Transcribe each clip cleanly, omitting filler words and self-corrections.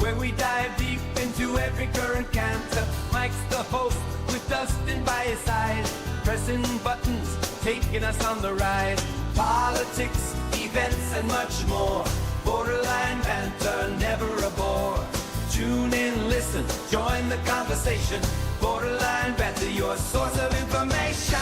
where we dive deep into every current canter. Mike's the host with Dustin by his side, pressing buttons, taking us on the ride. Politics, events, and much more. Borderline banter, never a bore. Tune in, listen, join the conversation. Borderline banter, your source of information.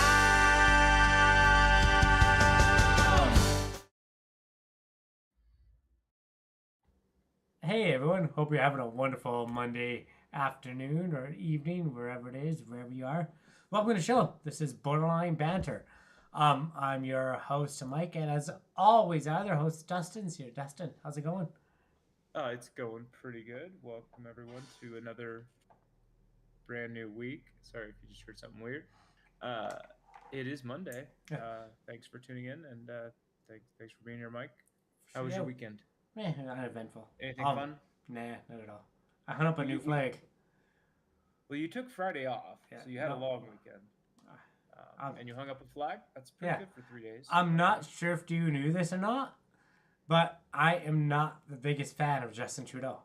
Hey everyone, hope you're having a wonderful Monday afternoon or evening, wherever it is, wherever you are. Welcome to the show. This is Borderline Banter. I'm your host, Mike, and as always, our other host, Dustin's here. Dustin, how's it going? It's going pretty good. Welcome everyone to another brand new week. Sorry if you just heard something weird. It is Monday. Thanks for tuning in, and thanks for being here, Mike. How was your weekend? Uneventful. Anything fun? Nah, not at all. I hung up a new flag. Well, you took Friday off, so you had a long weekend. And you hung up a flag? That's pretty good for 3 days. I'm not sure if you knew this or not, but I am not the biggest fan of Justin Trudeau.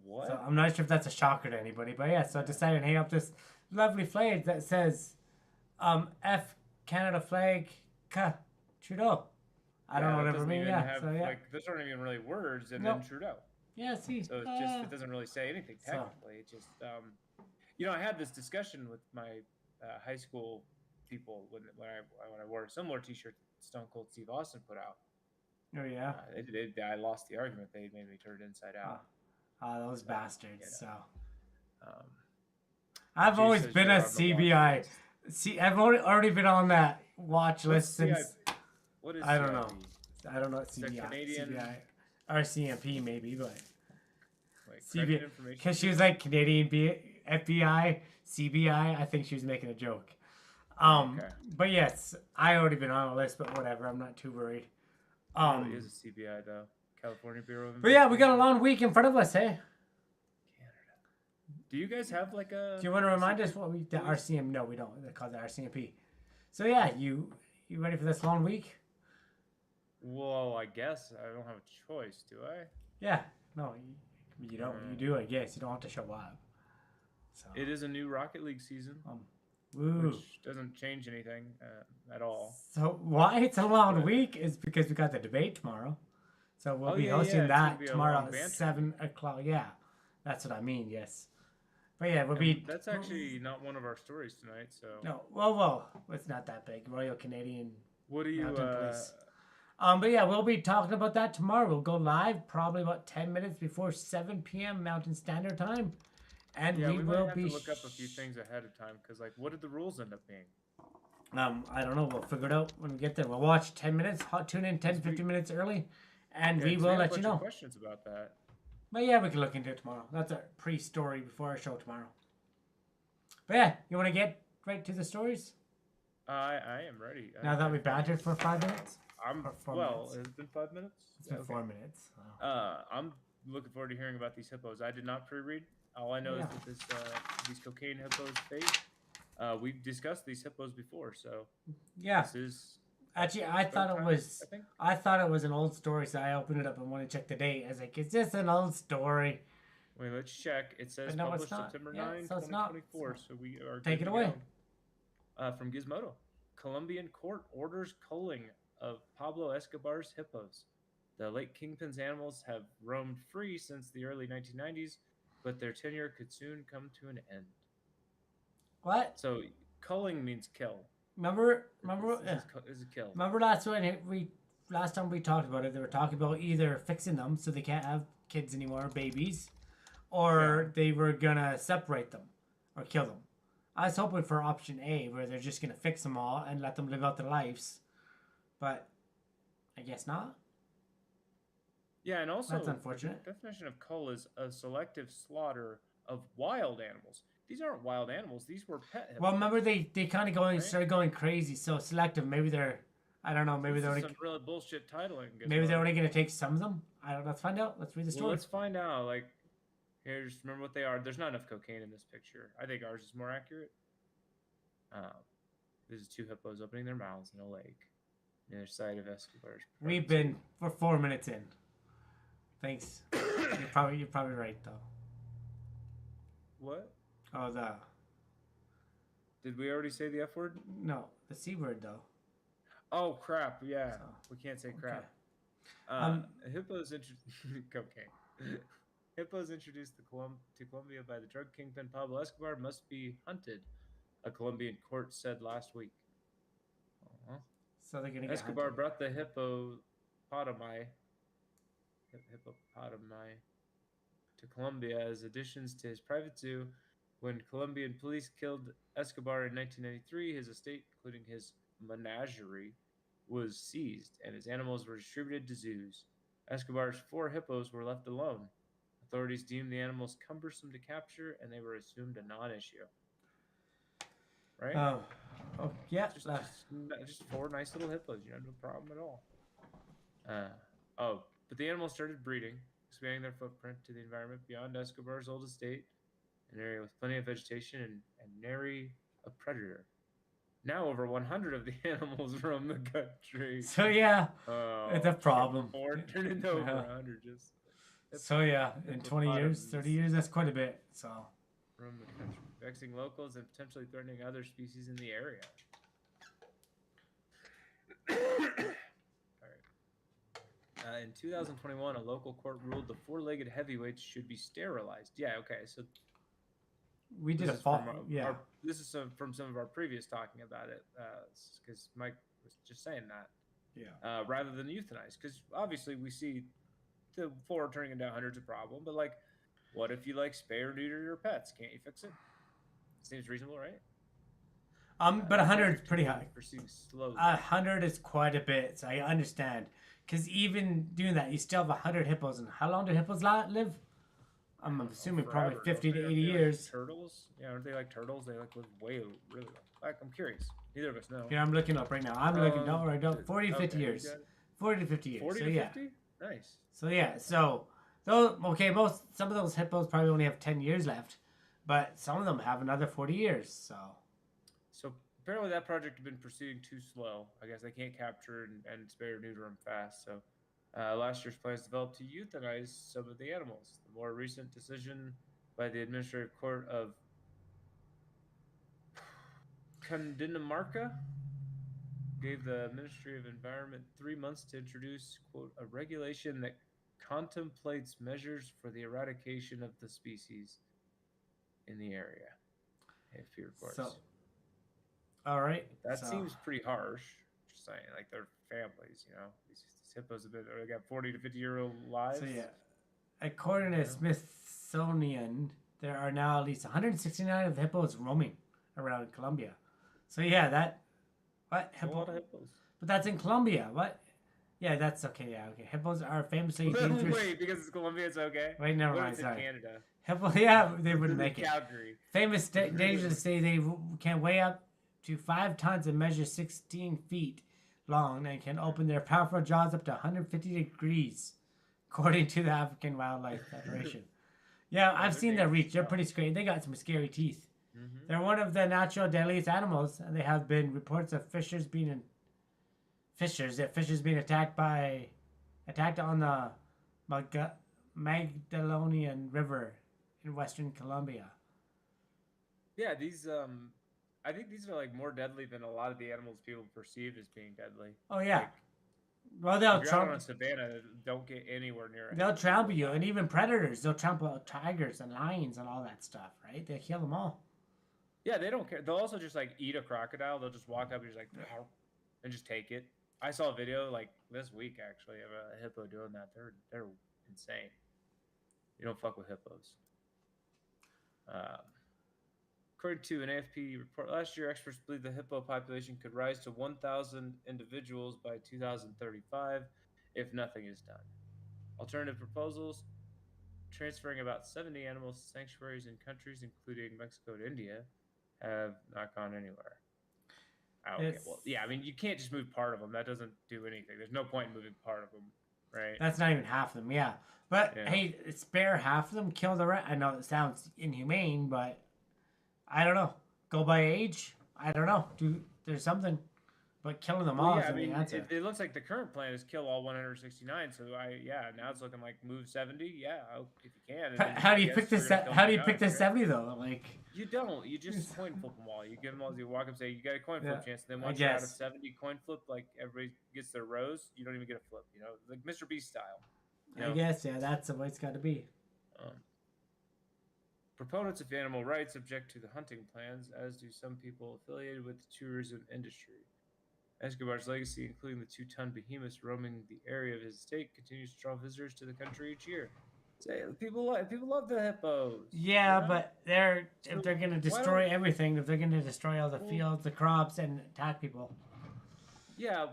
What? So I'm not sure if that's a shocker to anybody, but yeah, so I decided to hang up this lovely flag that says F Canada flag Trudeau. I don't know what it means. Those aren't even really words, and then Trudeau. Yeah, see. So it's just it doesn't really say anything technically. It just I had this discussion with my high school people when I wore a similar T-shirt that Stone Cold Steve Austin put out. Oh yeah. I lost the argument. They made me turn it inside out. Those bastards. So. I've always been a CBI. See, I've already been on that watch list since. What is I don't know. I don't know what CBI. Canadian... CBI. Or CMP maybe, but. CBI. Because she was like Canadian FBI, CBI. I think she was making a joke. Okay. But yes, I already been on a list, but whatever. I'm not too worried. It is a CBI though. California Bureau of Investigation. But yeah, we got a long week in front of us, hey? Canada. Do you guys have like a... Do you want to remind us what the RCM... No, we don't. They call it RCMP. So yeah, you ready for this long week? Well, I guess I don't have a choice, do I? Yeah. No, you don't. You do, I guess. You don't have to show up. So. It is a new Rocket League season. Woo. Which doesn't change anything at all. So why it's a long week is because we got the debate tomorrow. So we'll be hosting that tomorrow at 7 o'clock. Yeah, that's what I mean, yes. But yeah, we'll be... That's actually not one of our stories tonight, so... No, well, it's not that big. Royal Canadian What do you... Police. But yeah, we'll be talking about that tomorrow. We'll go live probably about 10 minutes before 7 p.m. Mountain Standard Time. And we will have to look up a few things ahead of time, because, like, what did the rules end up being? I don't know. We'll figure it out when we get there. We'll watch 10 minutes. Tune in 10, 15 minutes early, and we will let you know. Questions about that. But yeah, we can look into it tomorrow. That's a pre-story before our show tomorrow. But yeah, you want to get right to the stories? I am ready. Now that we bantered for 5 minutes? Has it been 5 minutes? It's been 4 minutes. I'm looking forward to hearing about these hippos. I did not pre-read. All I know is that these cocaine hippos fake. We've discussed these hippos before, so yeah. This is actually I thought it was an old story, so I opened it up and wanted to check the date. I was like, "Is this an old story?" Wait, let's check. It says published September 9, 2024. So we are take it away. From Gizmodo, Colombian court orders culling of Pablo Escobar's hippos. The late kingpin's animals have roamed free since the early 1990s. But their tenure could soon come to an end. What? So, culling means kill. Remember, is a kill. Remember last time we talked about it, they were talking about either fixing them so they can't have kids anymore, babies, or they were gonna separate them or kill them. I was hoping for option A, where they're just gonna fix them all and let them live out their lives, but I guess not. Yeah, and also that's unfortunate. The definition of cull is a selective slaughter of wild animals. These aren't wild animals; these were pet hippos. Well, remember they kind of started going crazy. So selective. Maybe they're, I don't know. Maybe they're some real bullshit titling. Maybe they're only going to take some of them. I don't. Let's find out. Let's read the story. Well, let's find out. Like, here's remember what they are. There's not enough cocaine in this picture. I think ours is more accurate. There's 2 hippos opening their mouths in a lake near the site of Escobar's. We've been for 4 minutes in. Thanks. You're probably right though. What? Oh, Did we already say the F word? no, the C word though. Oh crap! Yeah, So, we can't say okay. crap. Hippos cocaine. Hippos introduced to Colombia by the drug kingpin Pablo Escobar must be hunted, a Colombian court said last week. Uh-huh. So they're gonna get Escobar hunted. brought the hippopotami to Colombia as additions to his private zoo. When Colombian police killed Escobar in 1993, his estate, including his menagerie, was seized and his animals were distributed to zoos. Escobar's 4 hippos were left alone. Authorities deemed the animals cumbersome to capture and they were assumed a non-issue. Right? Oh, yeah. Just 4 nice little hippos, no problem at all. But the animals started breeding, expanding their footprint to the environment beyond Escobar's old estate, an area with plenty of vegetation and nary a predator. Now over 100 of the animals roam the country. So yeah, it's a problem. 4 turned into over 100 just. So yeah, in 20 years, 30 years, that's quite a bit. So. Roam the country, vexing locals and potentially threatening other species in the area. In 2021, a local court ruled the 4-legged heavyweights should be sterilized. Yeah, okay, so we did this a fall. Yeah, this is from some of our previous talking about it, because Mike was just saying that. Yeah. Rather than euthanize, because obviously we see the 4 turning into 100's a problem, but like, what if you like spay or neuter your pets? Can't you fix it? Seems reasonable, right? But 100 is pretty high. Proceeding slowly. 100 is quite a bit, so I understand. Because even doing that, you still have 100 hippos, and how long do hippos live? I'm assuming probably 50 to 80 years. Like turtles? Yeah, aren't they like turtles? They like live way really long. Like, I'm curious. Neither of us know. Yeah, I'm looking up right now. I'm looking. No, right now. 40 to 50 years. 40 to 50 years. 40 so to yeah. 50? Nice. So yeah. So those some of those hippos probably only have 10 years left, but some of them have another 40 years. So apparently that project had been proceeding too slow. I guess they can't capture and spay or neuter them fast. So last year's plans developed to euthanize some of the animals. The more recent decision by the Administrative Court of Cundinamarca gave the Ministry of Environment 3 months to introduce, quote, a regulation that contemplates measures for the eradication of the species in the area. AFP reports. So, all right. That seems pretty harsh. Just saying, like they're families, These hippos have been, they got 40 to 50-year-old lives. So yeah, according to Smithsonian, there are now at least 169 of the hippos roaming around Colombia. So yeah, what hippo? A lot of hippos. But that's in Colombia. What? Yeah, that's okay. Yeah, okay. Hippos are famously dangerous. Wait, because it's Colombia, it's okay. Wait, never what mind. if it's Sorry. in Canada. Hippo, yeah, they wouldn't make it. Calgary. Famous dangerous say they can weigh up to 5 tons and measure 16 feet long and can open their powerful jaws up to 150 degrees, according to the African Wildlife Federation. Yeah, I've seen their reach. They're pretty scary. They got some scary teeth. Mm-hmm. They're one of the natural deadliest animals, and there have been reports of fishers being attacked on the Magdalenian River in western Colombia. Yeah, these I think these are like more deadly than a lot of the animals people perceive as being deadly. Oh yeah. Like, well, they'll if you're out on a savannah, don't get anywhere near it. They'll trample you, and even predators. They'll trample tigers and lions and all that stuff, right? They kill them all. Yeah, they don't care. They'll also just like eat a crocodile. They'll just walk up and just like and just take it. I saw a video like this week actually of a hippo doing that. They're insane. You don't fuck with hippos. According to an AFP report last year, experts believe the hippo population could rise to 1,000 individuals by 2035 if nothing is done. Alternative proposals, transferring about 70 animals to sanctuaries in countries including Mexico and India, have not gone anywhere. Okay, well, yeah, I mean, you can't just move part of them. That doesn't do anything. There's no point in moving part of them, right? That's not even half of them, yeah. But, hey, spare half of them, kill the rest. I know it sounds inhumane, but I don't know. Go by age? I don't know. There's something. But killing them Well, all yeah, I isn't the mean, answer. it looks like the current plan is kill all 169. So now it's looking like move 70. Yeah, if you can. And then How do I you guess pick we're this? gonna kill How more do you pick guys, this right? 70 though? Like, You don't. You just coin flip them all. You give them all. You walk up and say, you got a coin flip Yeah, chance. And then I once you're out of guess. 70 coin flip, like everybody gets their rows, you don't even get a flip. Like Mr. Beast style. I guess, yeah, that's the way it's got to be. Um, Proponents of animal rights object to the hunting plans, as do some people affiliated with the tourism industry. Escobar's legacy, including the 2-ton behemoths roaming the area of his estate, continues to draw visitors to the country each year. People love the hippos. Yeah, you know? but if they're gonna destroy everything, if they're gonna destroy all the fields, the crops, and attack people, Yeah,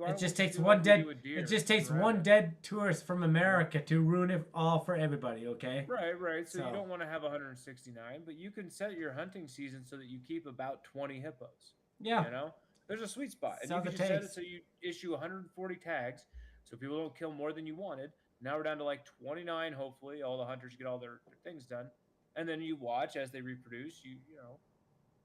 it just takes one dead. It just takes one dead tourist from America to ruin it all for everybody. Okay. Right. So So- you don't want to have 169, but you can set your hunting season so that you keep about 20 hippos. Yeah. There's a sweet spot, and Sell you can the just set it tags. so you issue 140 tags, so people don't kill more than you wanted. Now we're down to like 29. Hopefully, all the hunters get all their things done, and then you watch as they reproduce. You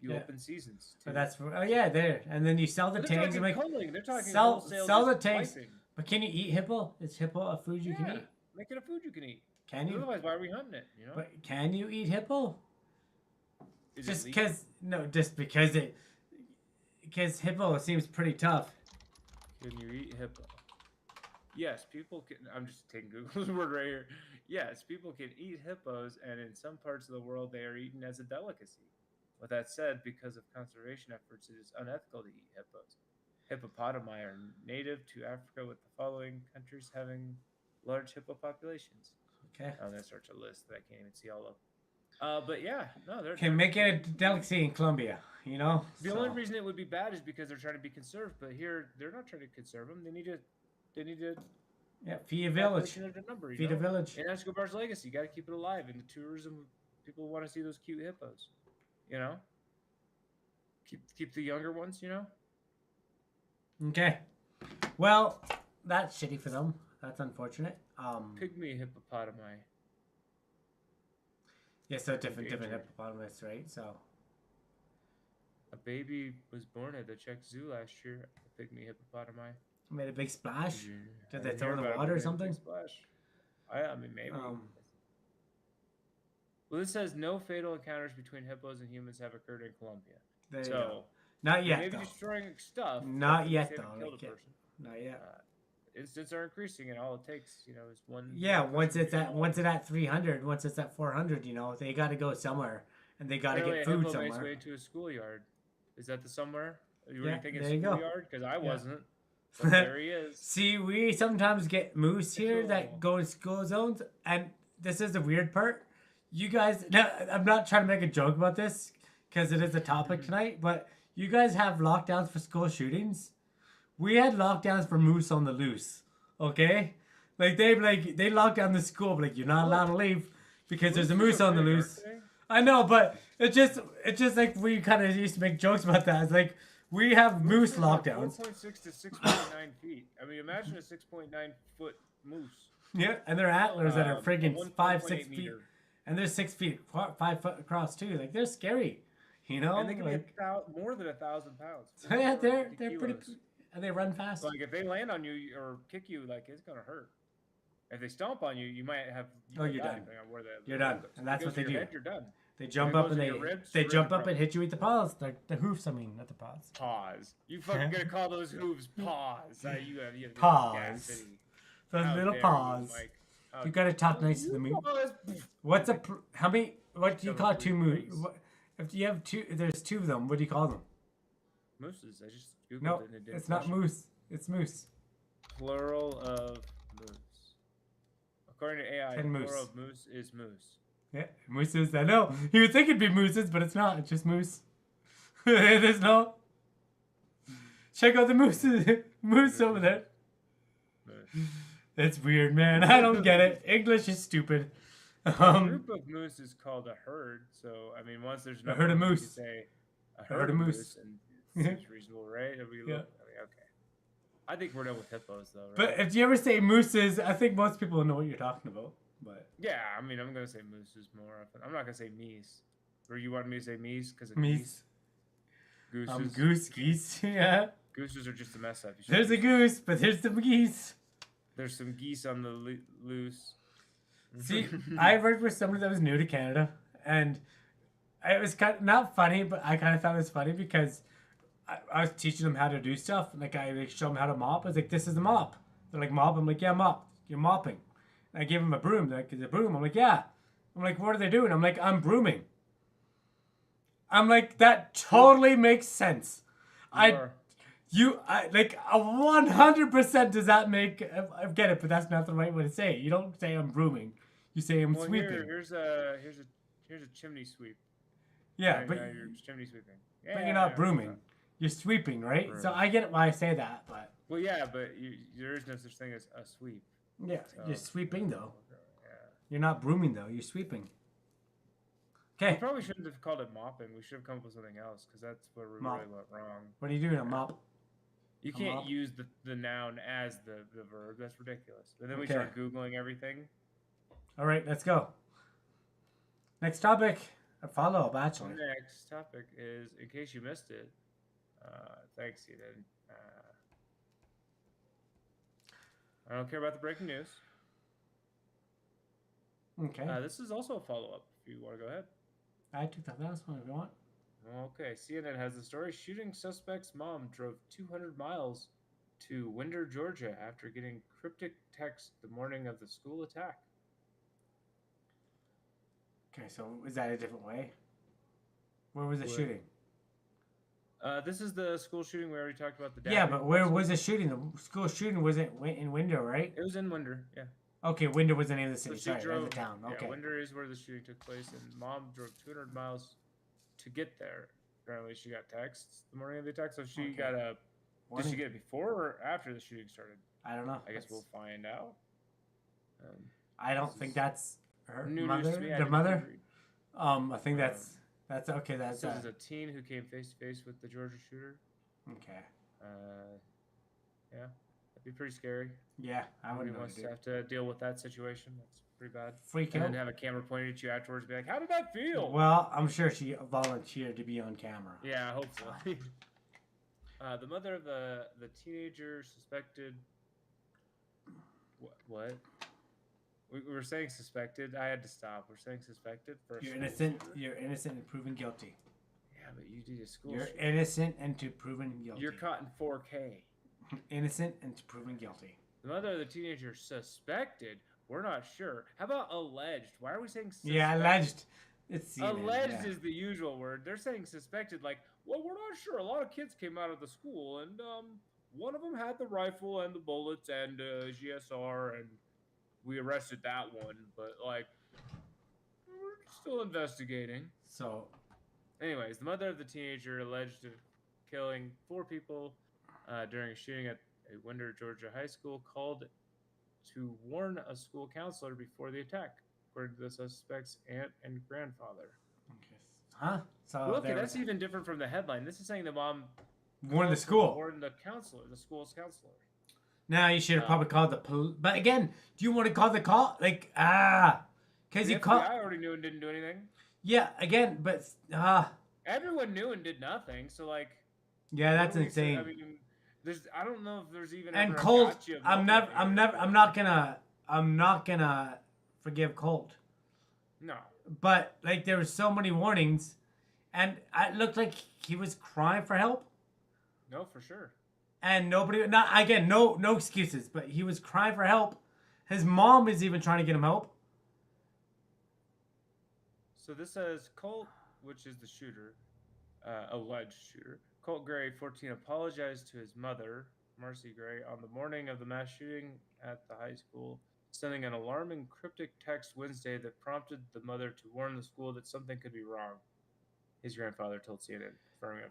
Yeah. open seasons. But that's there, and then you sell the But they're tags and talking make. culling. They're talking Sell wholesale the just tags. slicing. But can you eat hippo? Is hippo a food you can Yeah, eat? make it a food you can eat. Can you? Otherwise, why are we hunting it? But can you eat hippo? Is Just it legal? because hippo seems pretty tough. Can you eat hippo? Yes, people can. I'm just taking Google's word right here. Yes, people can eat hippos, and in some parts of the world, they are eaten as a delicacy. With that said, because of conservation efforts, it is unethical to eat hippos. Hippopotami are native to Africa, with the following countries having large hippo populations. Okay. Oh, there's such a list that I can't even see all of. But yeah, no, they're. Can make it a delicacy in Colombia. The only reason it would be bad is because they're trying to be conserved, but here they're not trying to conserve them. They need to. Yeah, feed a village. Number, Feed a village. And Escobar's legacy, you got to keep it alive. And the tourism, people want to see those cute hippos. Keep the younger ones. Okay. Well, that's shitty for them. That's unfortunate. Pygmy hippopotami. Yeah, so different hippopotamus, right? So. A baby was born at the Czech Zoo last year. A pygmy hippopotami. Made a big splash. Yeah. Did they throw in the water or something? Splash. I mean, maybe. Well, this says no fatal encounters between hippos and humans have occurred in Colombia. There you go. Not They yet, may be though. destroying stuff. Not but yet, they haven't though. killed a person. Not yet. Incidents are increasing, and all it takes, is one. Yeah, once it's at 300, once it's at 400, they got to go somewhere, and they got to get food Makes somewhere. way to a schoolyard. Is that the somewhere? You were Yeah, thinking there you go. schoolyard? Because I wasn't. But there he is. See, we sometimes get moose here that go in school zones, and this is the weird part. You guys, now, I'm not trying to make a joke about this because it is a topic tonight, but you guys have lockdowns for school shootings. We had lockdowns for moose on the loose, okay? They locked down the school, but you're not allowed to leave because there's a moose on the loose. I know, but it's just like we kind of used to make jokes about that. It's like we have moose lockdowns. 4.6 to 6.9 feet. I mean, imagine a 6.9 foot moose. Yeah, and they're antlers that are friggin' 5-6 feet, meter. and they're 6 feet, 5 foot across too. Like they're scary, And they can be more than 1,000 pounds. Yeah, they're pretty, and they run fast. Like if they land on you or kick you, like it's gonna hurt. If they stomp on you, you might have. You're done. You're done, and that's what they do. You're done. They jump up and they jump up and hit you with the paws, the hoofs. I mean, not the paws. Paws. You fucking gonna call those hooves paws? You have Paws. Those little paws. You gotta talk nice to the moose. What's how many? What do you call two moose? If you have two, there's two of them. What do you call them? Mooses. I just googled no, it and it didn't. It's not moose. It's moose. Plural of moose. According to AI, And moose. plural of moose is moose. Yeah, mooses. I know. You would think it'd be mooses, but it's not. It's just moose. There's no. Check out the mooses. Moose over there. Moose. It's weird, man. I don't get it. English is stupid. A group of moose is called a herd. So I mean, once there's a herd of you moose. say a herd of moose, and it seems reasonable, right? Okay. I think we're done with hippos, though. Right? But if you ever say mooses, I think most people know what you're talking about. But yeah, I mean, I'm gonna say mooses more often. I'm not gonna say meese. Or you want me to say meese because of meese? Gooses. Goose geese. Yeah. Gooses are just a mess up. You should There's a goose, but there's some geese. There's some geese on the loose. See, I worked with somebody that was new to Canada, and it was kind of not funny, but I kind of thought it was funny because I was teaching them how to do stuff. Like I like show them how to mop. I was like, "This is a mop." They're like, "Mop." I'm like, "Yeah, mop. You're mopping." And I gave them a broom. They're like, "Is it a broom?" I'm like, "Yeah." I'm like, "What are they doing?" I'm like, "I'm brooming." I'm like, that totally makes sense. I like 100% does that make I get it, but that's not the right way to say it. You don't say I'm brooming. You say I'm sweeping. Here's a chimney sweep. Yeah, but you're chimney sweeping. Yeah, but you're not brooming. You're sweeping, right? Broom. So I get it why I say that, but Well, yeah, but there is no such thing as a sweep. yeah, So, you're sweeping though. Yeah. You're not brooming though. You're sweeping. We Okay. probably shouldn't have called it mopping. We should have come up with something else because that's where we Mop. really went wrong. What are you doing? A mop. You A can't mop? use the noun as the verb. That's ridiculous. And then we Okay. start Googling everything. All right, let's go. Next topic. A follow-up, actually. Next topic is, in case you missed it, thanks, Eden. I don't care about the breaking news. Okay. This is also a follow-up, if you want to go ahead. I took the last one if you want. Okay, CNN has the story. Shooting suspect's mom drove 200 miles to Winder, Georgia after getting cryptic text the morning of the school attack. Okay, so is that a different way? Where was the Where? shooting? This is the school shooting we already talked about. Yeah, but where was the shooting? The school shooting wasn't in Window, right? It was in Winder, yeah. Okay, Window was the name of the So city. she Sorry, drove, the town. Okay. Yeah, Winder is where the shooting took place, and mom drove 200 miles to get there. Apparently, she got texts the morning of the attack, so she Okay. got a. Did Warning. she get it before or after the shooting started? I don't know. I guess we'll find out. I don't this think is that's her New news mother. to me. I The didn't mother. read. I think that's okay. That's This is a teen who came face to face with the Georgia shooter. okay. Yeah, that'd be pretty scary. Yeah, I Nobody wouldn't know wants what to to do. have to deal with that situation. That's pretty bad. Freak And out. then have a camera pointed at you afterwards, and be like, "How did that feel?" Well, I'm sure she volunteered to be on camera. Yeah, hopefully. The mother of the teenager suspected. What? We were saying suspected. I had to stop. We're saying suspected first. You're innocent. You're innocent and proven guilty. Yeah, but you did a school. You're shooting. innocent and to proven guilty. You're caught in 4K. Innocent and to proven guilty. The mother of the teenager suspected. We're not sure. How about alleged? Why are we saying suspected? Yeah, alleged. It's CNN, Alleged yeah. is the usual word. They're saying suspected, like, well, we're not sure. A lot of kids came out of the school, and one of them had the rifle and the bullets and GSR, and we arrested that one. But like, we're still investigating. So, Anyways, the mother of the teenager alleged of killing 4 people during a shooting at a Winder, Georgia high school called to warn a school counselor before the attack, according to the suspect's aunt and grandfather. okay. Huh? So Well, okay, there that's we go. even different from the headline. This is saying the mom Warn the called to school. warn the counselor, the school's counselor. Now you should have probably called the police. But again, do you want to call the call? Like, because The you FBI call. already knew and didn't do anything. Yeah, again, but Everyone knew and did nothing. So like, yeah, that's what do we say? insane. I mean, I don't know if there's even And ever a Colt, gotcha I'm moment never, here. I'm not gonna forgive Colt. No. But like, there were so many warnings, and it looked like he was crying for help, No, for sure. and nobody. Not again, no excuses. But he was crying for help. His mom is even trying to get him help. So this says Colt, which is the shooter, alleged shooter. Colt Gray, 14, apologized to his mother, Marcy Gray, on the morning of the mass shooting at the high school, sending an alarming cryptic text Wednesday that prompted the mother to warn the school that something could be wrong. His grandfather told CNN.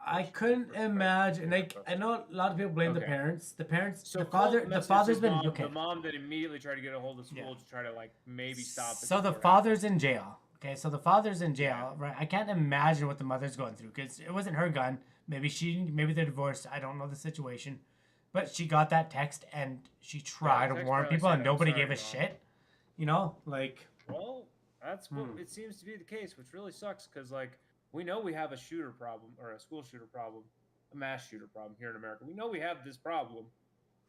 I couldn't imagine. Like, I know a lot of people blame the Okay. parents. The parents, So the Colt father's messaged been his mom, okay. The mom that immediately tried to get a hold of school Yeah. to try to like maybe stop it. So the before it father's in jail. Okay, so the father's in jail, right? I can't imagine what the mother's going through because it wasn't her gun. Maybe they're divorced. I don't know the situation, but she got that text and she tried to text warn barely people, said, and "I'm nobody sorry, gave a Mom." shit. You know, like Well, that's what it seems to be the case, which really sucks because, like, we know we have a shooter problem or a school shooter problem, a mass shooter problem here in America. We know we have this problem.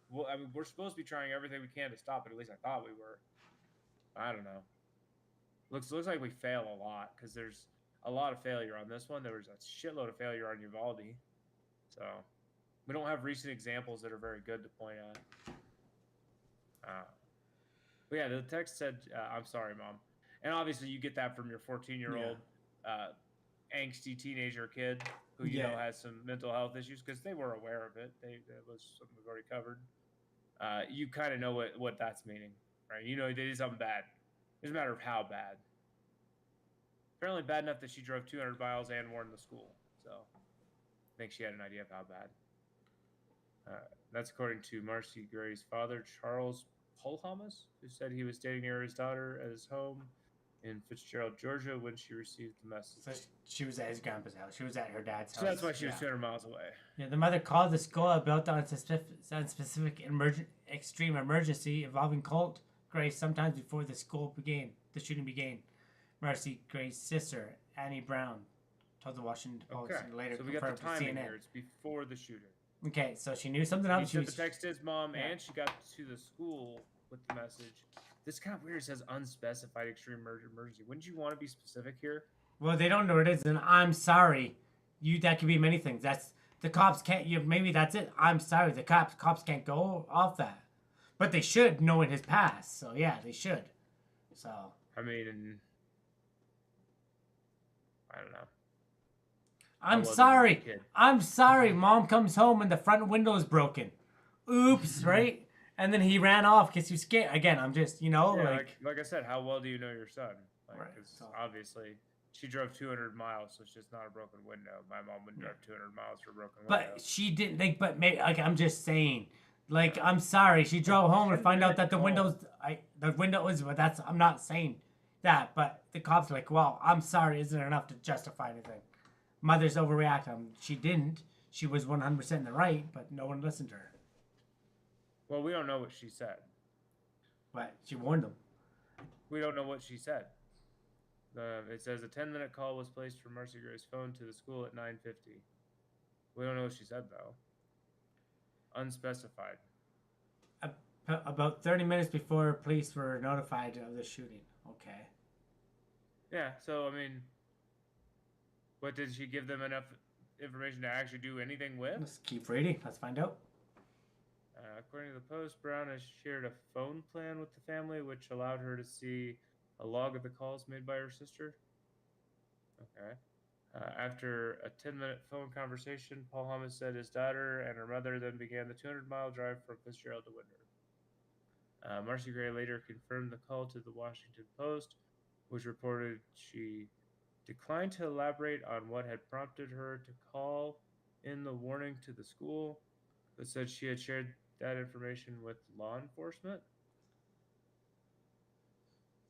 Well, I mean, we're supposed to be trying everything we can to stop it. At least I thought we were. I don't know. Looks like we fail a lot because there's a lot of failure on this one. There was a shitload of failure on Uvalde. So we don't have recent examples that are very good to point at. But yeah, the text said, "I'm sorry, Mom," and obviously you get that from your 14-year-old angsty teenager kid who you know has some mental health issues because they were aware of it. That was something we've already covered. You kind of know what that's meaning, right? You know they did something bad. It doesn't matter how bad. Apparently bad enough that she drove 200 miles and warned the school. So I think she had an idea of how bad. That's according to Marcy Gray's father, Charles Polhamus, who said he was standing near his daughter at his home in Fitzgerald, Georgia, when she received the message. So she was at his grandpa's house. She was at her dad's house. So that's why she was 200 miles away. Yeah, the mother called the school about the specific extreme emergency involving Colt Gray sometime before the shooting began. Marcy Gray's sister, Annie Brown, told the Washington Post and later so we got the timing here. It's before the shooting. Okay, so she knew something else. She said the text is Mom, and she got to the school with the message. This is kind of weird. It says unspecified extreme emergency. Wouldn't you want to be specific here? Well, they don't know what it is, and I'm sorry. That could be many things. That's the cops can't. Maybe that's it. I'm sorry. The cops can't go off that, but they should know in his past. So yeah, they should. So I mean, I don't know. I'm sorry. I'm sorry. Mom comes home and the front window is broken. Oops, right? And then he ran off because he was scared. Again, I'm just, like I said, how well do you know your son? Like, right. So obviously, she drove 200 miles, so it's just not a broken window. My mom wouldn't drive 200 miles for a broken window. But she didn't think. But maybe, I'm just saying. Like, I'm sorry. She drove home and find out that the window is. But that's. I'm not saying that. But the cops are like, well, I'm sorry. Isn't enough to justify anything? Mother's overreacting. She didn't. She was 100% in the right, but no one listened to her. Well, we don't know what she said. But she warned them. We don't know what she said. It says a 10-minute call was placed from Marcy Gray's phone to the school at 9:50. We don't know what she said, though. Unspecified. About 30 minutes before police were notified of the shooting. Okay. Yeah, so, I mean, what did she give them enough information to actually do anything with? Let's keep reading. Let's find out. According to the Post, Brown has shared a phone plan with the family, which allowed her to see a log of the calls made by her sister. Okay. After a 10-minute phone conversation, Paul Hamas said his daughter and her mother then began the 200-mile drive from Fitzgerald to Winder. Marcy Gray later confirmed the call to the Washington Post, which reported she declined to elaborate on what had prompted her to call in the warning to the school, but said she had shared that information with law enforcement.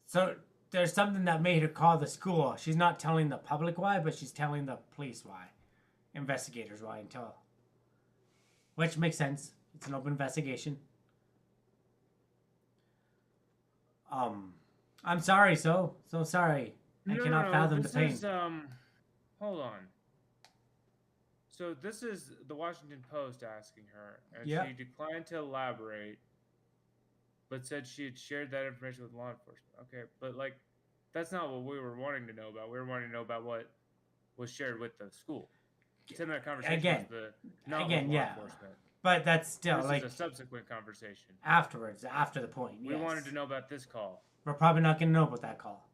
So there's something that made her call the school. She's not telling the public why, but she's telling the police why. Investigators why until. Which makes sense. It's an open investigation. I'm sorry, so sorry. I cannot fathom the pain. Hold on. So this is the Washington Post asking her, and she declined to elaborate, but said she had shared that information with law enforcement. Okay, but that's not what we were wanting to know about. We were wanting to know about what was shared with the school. 10-minute conversation with law enforcement. But that's still this is a subsequent conversation. Afterwards, after the point. We wanted to know about this call. We're probably not going to know about that call.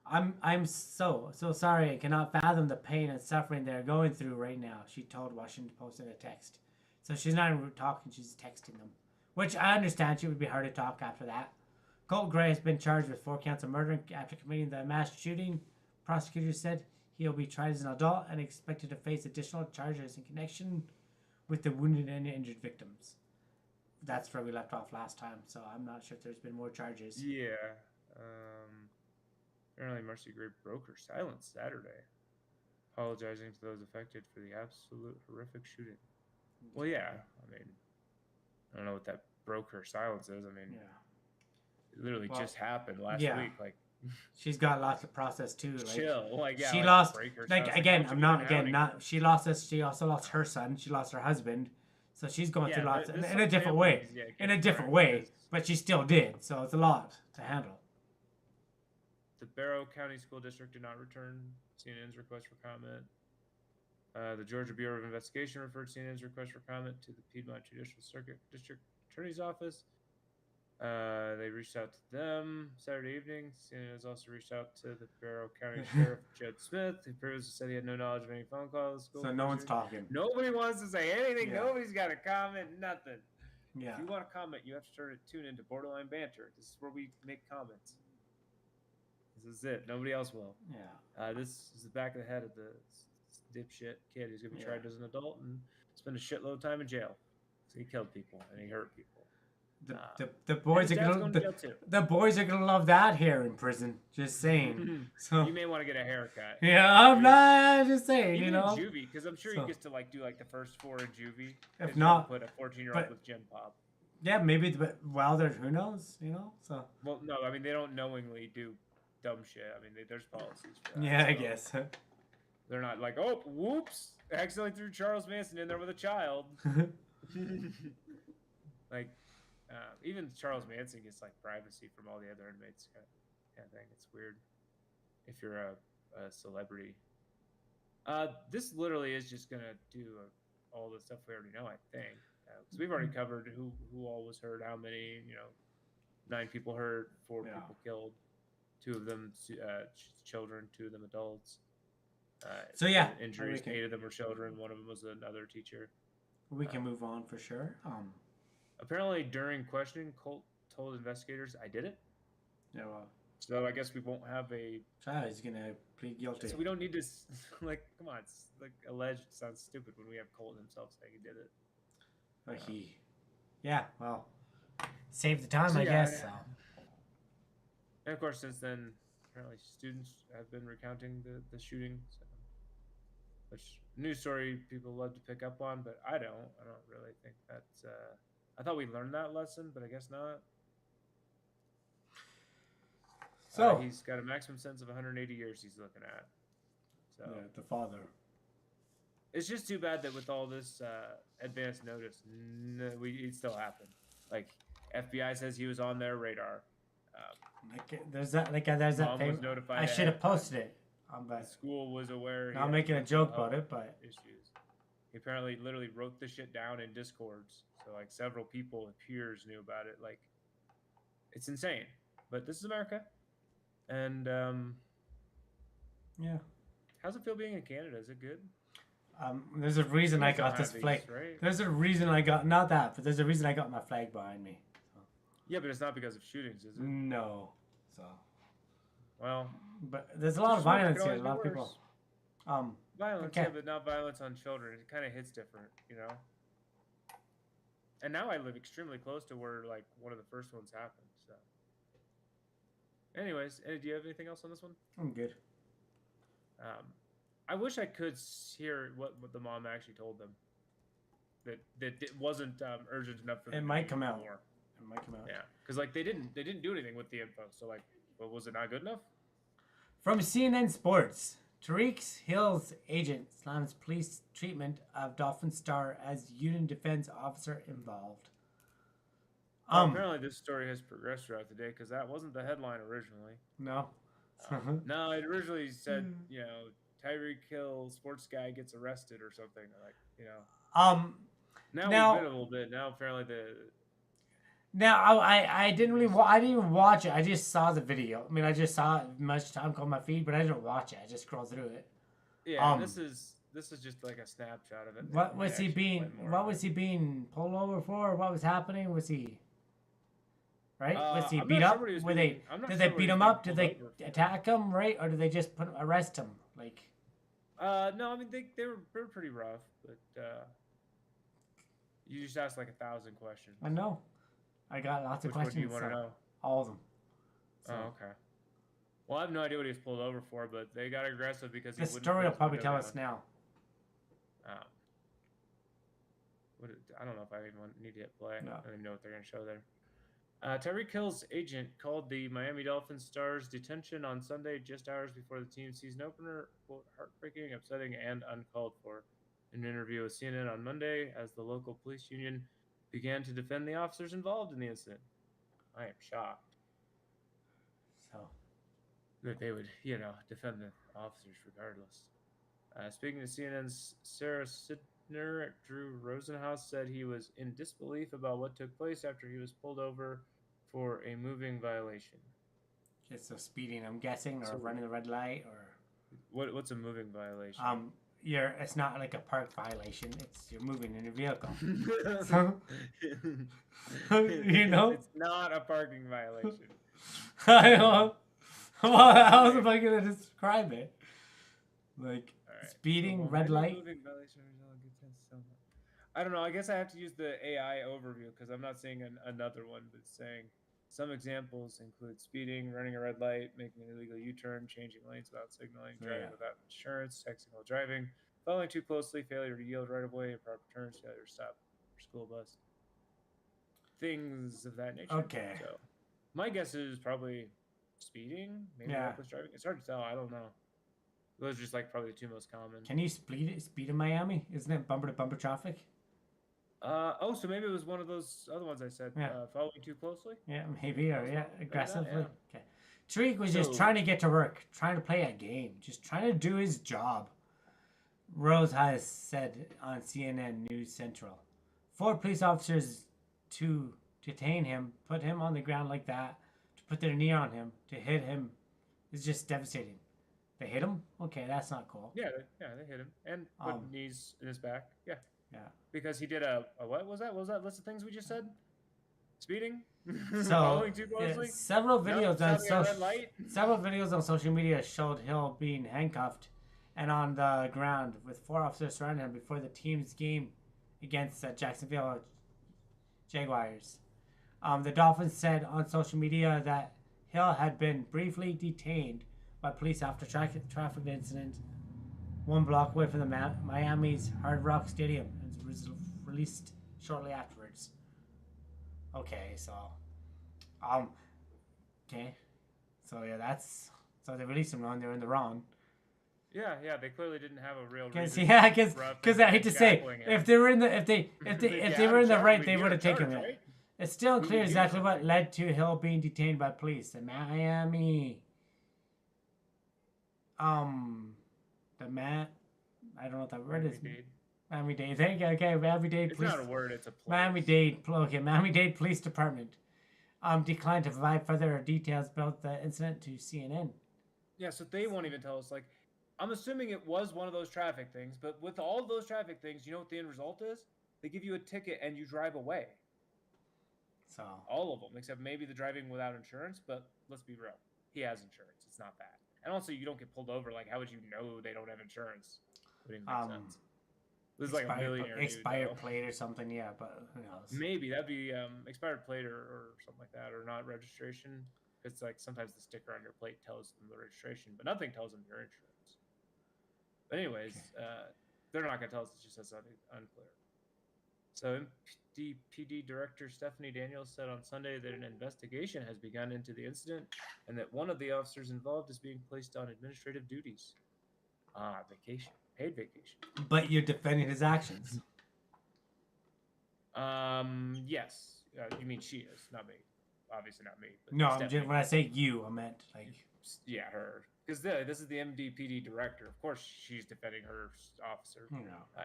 I'm so sorry. I cannot fathom the pain and suffering they're going through right now, she told Washington Post in a text. So she's not even talking, she's texting them. Which I understand she would be hard to talk after that. Colt Gray has been charged with 4 counts of murder after committing the mass shooting. Prosecutors said he'll be tried as an adult and expected to face additional charges in connection with the wounded and injured victims. That's where we left off last time, so I'm not sure if there's been more charges. Yeah. Apparently, Marcy Gray broke her silence Saturday, apologizing to those affected for the absolute horrific shooting. Well, yeah. I mean, I don't know what that broke her silence is. I mean, it literally just happened last week. she's got lots to process too. Like, Chill. Like, yeah, she like, lost. break her Like house. again, Don't I'm you not be again hounding not. her. She lost this. She also lost her son. She lost her husband. So she's going Yeah, through lots there's in a some different way. families, yeah, In a get different wrecked way, 'cause but she still did. So it's a lot to handle. the Barrow County School District did not return CNN's request for comment. The Georgia Bureau of Investigation referred CNN's request for comment to the Piedmont Judicial Circuit District Attorney's Office. They reached out to them Saturday evening. CNN has also reached out to the Barrow County Sheriff Judd Smith, who previously said he had no knowledge of any phone calls. So no one's talking. Nobody wants to say anything. Yeah. Nobody's got a comment. Nothing. Yeah. If you want to comment, you have to tune into Borderline Banter. This is where we make comments. This is it. Nobody else will. Yeah. This is the back of the head of the dipshit kid who's gonna be Yeah. tried as an adult and spend a shitload of time in jail. So he killed people and he hurt people. The boys are dad's gonna going to jail too. the boys are gonna love that here in prison. Just saying. So You may want to get a haircut. yeah, I'm not just saying. Even You know, in juvie, because I'm sure So- he gets to like do like the first 4 in juvie. If 'cause not- you put a 14-year-old but- with Gen Pop. yeah, maybe. But well, there, who knows? You know, so Well, no, I mean they don't knowingly do dumb shit. I mean there's policies for that. yeah, I so guess. they're not like, oh, whoops, accidentally threw Charles Manson in there with a child. Like, even Charles Manson gets like privacy from all the other inmates. Kind of thing. It's weird if you're a celebrity. This literally is just gonna do all the stuff we already know. I think because we've already covered who all was hurt, how many. 9 people hurt, 4 Yeah. people killed, 2 of them children, 2 of them adults. So, yeah, injuries. I reckon- 8 of them were children. 1 of them was another teacher. We can move on for sure. Apparently, during questioning, Colt told investigators, "I did it." Yeah, well, So I guess we won't have a. child is gonna plead guilty. So we don't need to like. Come on, it's like alleged sounds stupid when we have Colt himself saying he did it. But yeah, well, save the time, So, I yeah, guess. yeah. And of course, since then, apparently students have been recounting the shooting, so, which news story people love to pick up on, but I don't really think that's. I thought we learned that lesson, but I guess not. So he's got a maximum sentence of 180 years he's looking at. So yeah, the father. it's just too bad that with all this advance notice, it still happened. Like FBI says he was on their radar. There's that. There's that Mom thing. was notified I ahead should have of time. posted it. The school was aware. he Not had making a mental joke about health it, but issues. He apparently literally wrote the shit down in Discords, so like several people, peers, knew about it. Like, it's insane. But this is America, and yeah. how's it feel being in Canada? Is it good? There's a reason I guys don't got this have these, flag. right? There's a reason I got not that, but there's a reason I got my flag behind me. Yeah, but it's not because of shootings, is it? No, so. Well, But there's a lot of Just remember, it violence could here. A always lot be of people. worse. Violence, Okay. yeah, but not violence on children. It kind of hits different, And now I live extremely close to where like one of the first ones happened. So, anyways, do you have anything else on this one? I'm good. I wish I could hear what the mom actually told them. That it wasn't urgent enough for them. It to might do come out. more. It might come out. Yeah, because like they didn't do anything with the info. So like, well, was it not good enough? From CNN Sports, Tyreek Hill's agent slams police treatment of Dolphin star as union defense officer involved. Apparently, this story has progressed throughout the day because that wasn't the headline originally. No. No, it originally said, Tyreek Hill, sports guy, gets arrested or something. Like, Now we've been a little bit. Now apparently Now I didn't really I didn't even watch it. I just saw the video. I mean, I just saw it much time on my feed, but I didn't watch it. I just scrolled through it. Yeah, this is just like a snapshot of it. What was he being pulled over for? What was happening? Was he right? Was he I'm beat not up? sure what he was Were being- they I'm not did sure they what beat he was him being up? Did pulled they over for. attack him? Right? Or did they just arrest him? Like no, I mean they were pretty rough, but you just asked like 1,000 questions. I know. I got lots of Which one questions. do you want to know? All of them. So, Oh, okay. Well, I have no idea what he was pulled over for, but they got aggressive because the story will probably tell us now. I don't know if I even need to hit play. No. I don't even know what they're going to show there. Tyreek Hill's agent called the Miami Dolphins star's detention on Sunday just hours before the team's season opener, quote, heartbreaking, upsetting, and uncalled for. In an interview with CNN on Monday, as the local police union began to defend the officers involved in the incident. I am shocked So that they would, defend the officers regardless. Speaking to CNN's Sarah Sidner, Drew Rosenhaus said he was in disbelief about what took place after he was pulled over for a moving violation. just so speeding, I'm guessing, or So- running the red light, or What's a moving violation? it's not like a park violation. It's you're moving in your vehicle. So, It's not a parking violation. I know. Well, how was I gonna describe it? Like Alright, speeding, so red minor light. moving violation result in good sense, so- I don't know. I guess I have to use the AI overview because I'm not seeing another one that's saying some examples include speeding, running a red light, making an illegal U-turn, changing lanes without signaling, driving without insurance, texting while driving, following too closely, failure to yield right of way, improper turns, failure to stop for school bus, things of that nature. Okay. So my guess is probably speeding, maybe Yeah. reckless driving. It's hard to tell. I don't know. Those are just like probably the two most common. Can you speed in Miami? Isn't it bumper to bumper traffic? So maybe it was one of those other ones I said. Yeah. Following too closely. Yeah, maybe, or Something like that, aggressively. yeah. Okay. Tariq was just So- trying to get to work, trying to play a game, just trying to do his job. Rose has said on CNN News Central. 4 police officers to detain him, put him on the ground like that, to put their knee on him, to hit him, is just devastating. They hit him? Okay, that's not cool. Yeah, they hit him and put knees in his back. Yeah, Yeah. because he did a what was that? What was that list of things we just said? Speeding. So Following too yeah, closely. several videos on stopping at red light. several videos on social media showed Hill being handcuffed and on the ground with 4 officers surrounding him before the team's game against Jacksonville Jaguars. The Dolphins said on social media that Hill had been briefly detained by police after traffic incident 1 block away from the Miami's Hard Rock Stadium and was released shortly afterwards. Okay, so, okay, so yeah, so they released him wrong. They were in the wrong. Yeah, they clearly didn't have a real Cause reason. yeah, to because I hate to say, tackling him. if they were in the if they were in the right, they You're would have taken charged, him. right? It's still You unclear would do exactly what something. led to Hill being detained by police in Miami. The I don't know what that word is. Miami-Dade. Miami-Dade. Thank you. Okay, Miami-Dade It's police. not a word. It's a place. Miami-Dade. Okay, Miami-Dade Police Department. Declined to provide further details about the incident to CNN. Yeah, so they won't even tell us. Like, I'm assuming it was one of those traffic things, but with all of those traffic things, you know what the end result is? They give you a ticket and you drive away. So All of them, except maybe the driving without insurance. But let's be real, he has insurance. It's not that. And also, you don't get pulled over. Like, how would you know they don't have insurance? Wouldn't even make sense. This is like a millionaire dude, expired though. plate or something. Yeah, but who knows? Maybe that'd be expired plate or something like that, or not registration. It's like sometimes the sticker on your plate tells them the registration, but nothing tells them your insurance. But anyways, they're not gonna tell us. It just says unclear. So MDPD Director Stephanie Daniels said on Sunday that an investigation has begun into the incident and that one of the officers involved is being placed on administrative duties. Vacation, paid vacation. But you're defending his actions. Yes. You mean she is, not me. Obviously not me. But No, Stephanie. when I say you, I meant like. Yeah, her. Because this is the MDPD director. Of course, she's defending her officer.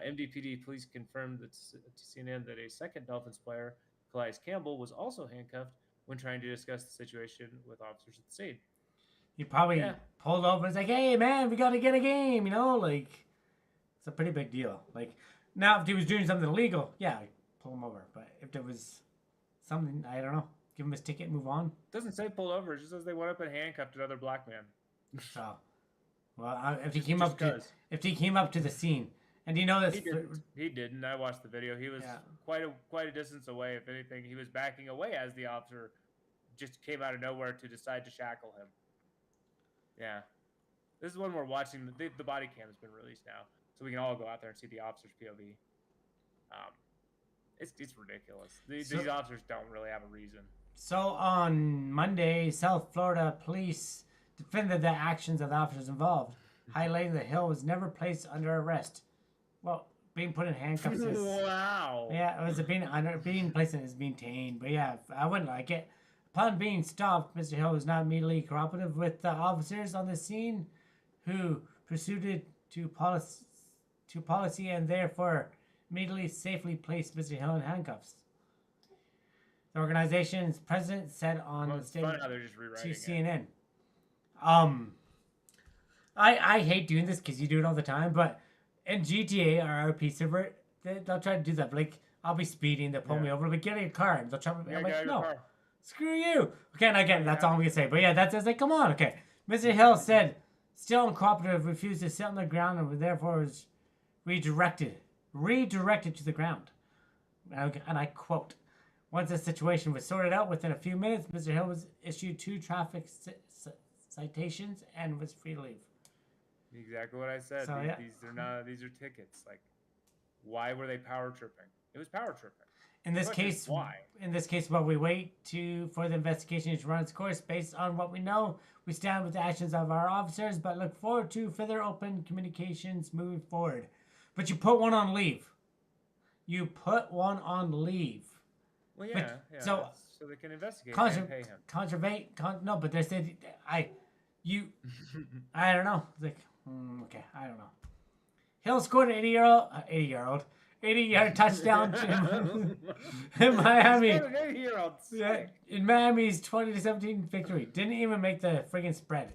MDPD police confirmed that to CNN that a second Dolphins player, Calais Campbell, was also handcuffed when trying to discuss the situation with officers at the scene. He probably pulled over and was like, "Hey, man, we got to get a game," you know? Like, it's a pretty big deal. Like, now if he was doing something illegal, yeah, pull him over. But if there was something, I don't know, give him his ticket and move on. It doesn't say pull over. It just says they went up and handcuffed another black man. So, well, if he came just up to 'cause. if he came up to the scene, and do you know this? He didn't. I watched the video. He was quite a distance away. If anything, he was backing away as the officer just came out of nowhere to decide to shackle him. Yeah, this is when we're watching. The body cam has been released now, so we can all go out there and see the officer's POV. It's ridiculous. These officers don't really have a reason. So on Monday, South Florida police defended the actions of the officers involved, highlighting that Hill was never placed under arrest. Well, being put in handcuffs is... Wow. Yeah, it was being placed in is being tamed. But yeah, I wouldn't like it. Upon being stopped, Mr. Hill was not immediately cooperative with the officers on the scene, who proceeded to policy and therefore immediately safely placed Mr. Hill in handcuffs. The organization's president said on the It's statement fun how they're just to rewriting it. CNN. I hate doing this because you do it all the time, but in GTA or RP server, they'll try to do that. Like, I'll be speeding, they'll pull me over, but get in your car, and they'll try to... Yeah, I'm get out like, of your no, car. screw you. Okay, and again, that's all I'm going to say. But yeah, that's like, come on, okay. Mr. Hill said, still uncooperative, refused to sit on the ground and therefore was redirected to the ground. And I quote, once the situation was sorted out within a few minutes, Mr. Hill was issued 2 traffic citations and was free to leave. Exactly what I said. So, These are tickets. Like, why were they power tripping? It was power tripping. In this case, why? In this case, while we wait for the investigation to run its course, based on what we know, we stand with the actions of our officers, but look forward to further open communications moving forward. But you put one on leave. Well, yeah. So they can investigate and pay him. No, but they said I don't know. Like, okay, I don't know. Hill scored an 80-yard touchdown in Miami. In Miami's 20-17 victory. Didn't even make the friggin' spread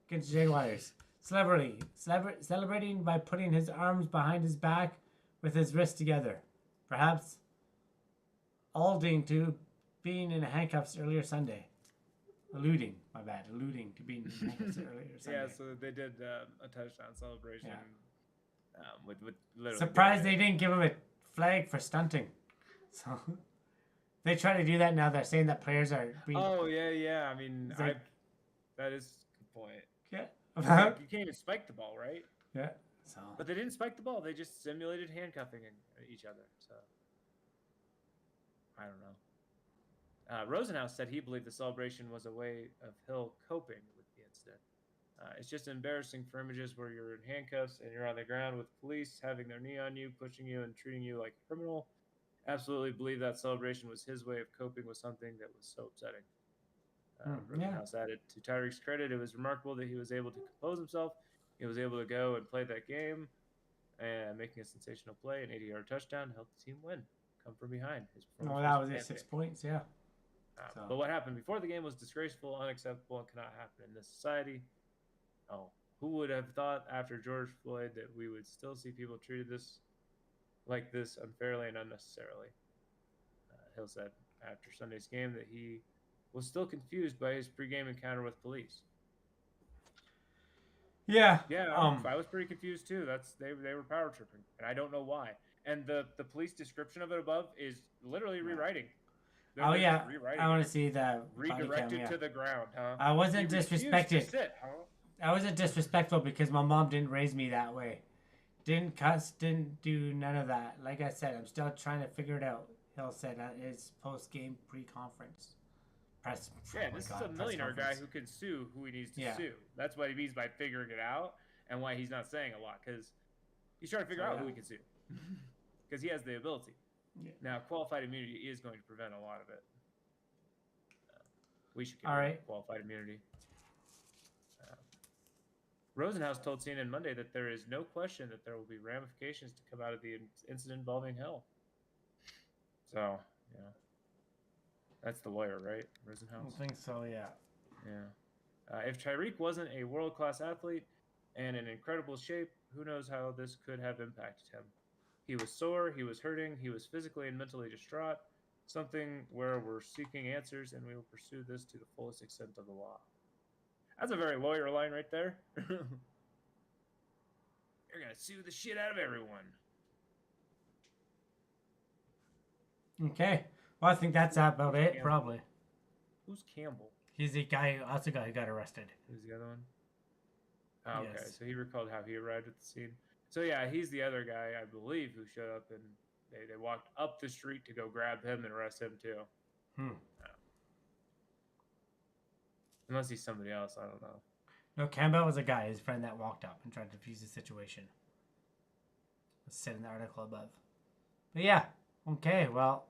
against the Jaguars. Celebrating by putting his arms behind his back with his wrists together. Perhaps alluding to being in handcuffs earlier Sunday. Alluding to being in handcuffs earlier Sunday. Yeah, so they did a touchdown celebration. Yeah. With literally Surprised they didn't give him a flag for stunting. So they try to do that now. They're saying that players are being... Oh, yeah. I mean, that is a good point. Yeah. You can't even spike the ball, right? Yeah. So. But they didn't spike the ball. They just simulated handcuffing each other. So I don't know. Rosenhaus said he believed the celebration was a way of Hill coping with the incident. It's just embarrassing for images where you're in handcuffs and you're on the ground with police having their knee on you, pushing you, and treating you like a criminal. Absolutely believe that celebration was his way of coping with something that was so upsetting. Rosenhaus added, to Tyreek's credit, it was remarkable that he was able to compose himself. He was able to go and play that game, and making a sensational play, an 80-yard touchdown, to help the team win. Come from behind. That was it. 6 points, yeah. But what happened before the game was disgraceful, unacceptable, and cannot happen in this society. Oh, who would have thought after George Floyd that we would still see people treated like this unfairly and unnecessarily? Hill said after Sunday's game that he was still confused by his pregame encounter with police. Yeah. I was pretty confused too. They were power tripping, and I don't know why. And the police description of it above is literally rewriting. I want to see that. Redirected to the ground, huh? I wasn't disrespected. Sit, huh? I wasn't disrespectful because my mom didn't raise me that way. Didn't cuss, didn't do none of that. Like I said, I'm still trying to figure it out. Hill said at his post-game pre-conference. This is a millionaire guy who can sue who he needs to sue. That's what he means by figuring it out, and why he's not saying a lot, because he's trying to figure out who he can sue. Because he has the ability. Yeah. Now, qualified immunity is going to prevent a lot of it. We should get qualified immunity. Rosenhaus told CNN Monday that there is no question that there will be ramifications to come out of the incident involving Hill. So, yeah. That's the lawyer, right? Rosenhaus? I think so, yeah. Yeah. If Tyreek wasn't a world-class athlete and in incredible shape, who knows how this could have impacted him. He was sore, he was hurting, he was physically and mentally distraught, something where we're seeking answers and we will pursue this to the fullest extent of the law. That's a very lawyer line right there. You're going to sue the shit out of everyone. Okay. Well, I think that's about it, probably. Who's Campbell? He's the guy who got arrested. Who's the other one? Oh, okay, yes. So he recalled how he arrived at the scene. So, yeah, he's the other guy, I believe, who showed up, and they walked up the street to go grab him and arrest him, too. Unless he's somebody else, I don't know. No, Campbell was a guy, his friend that walked up and tried to defuse the situation. It's said in the article above. But yeah, okay, well.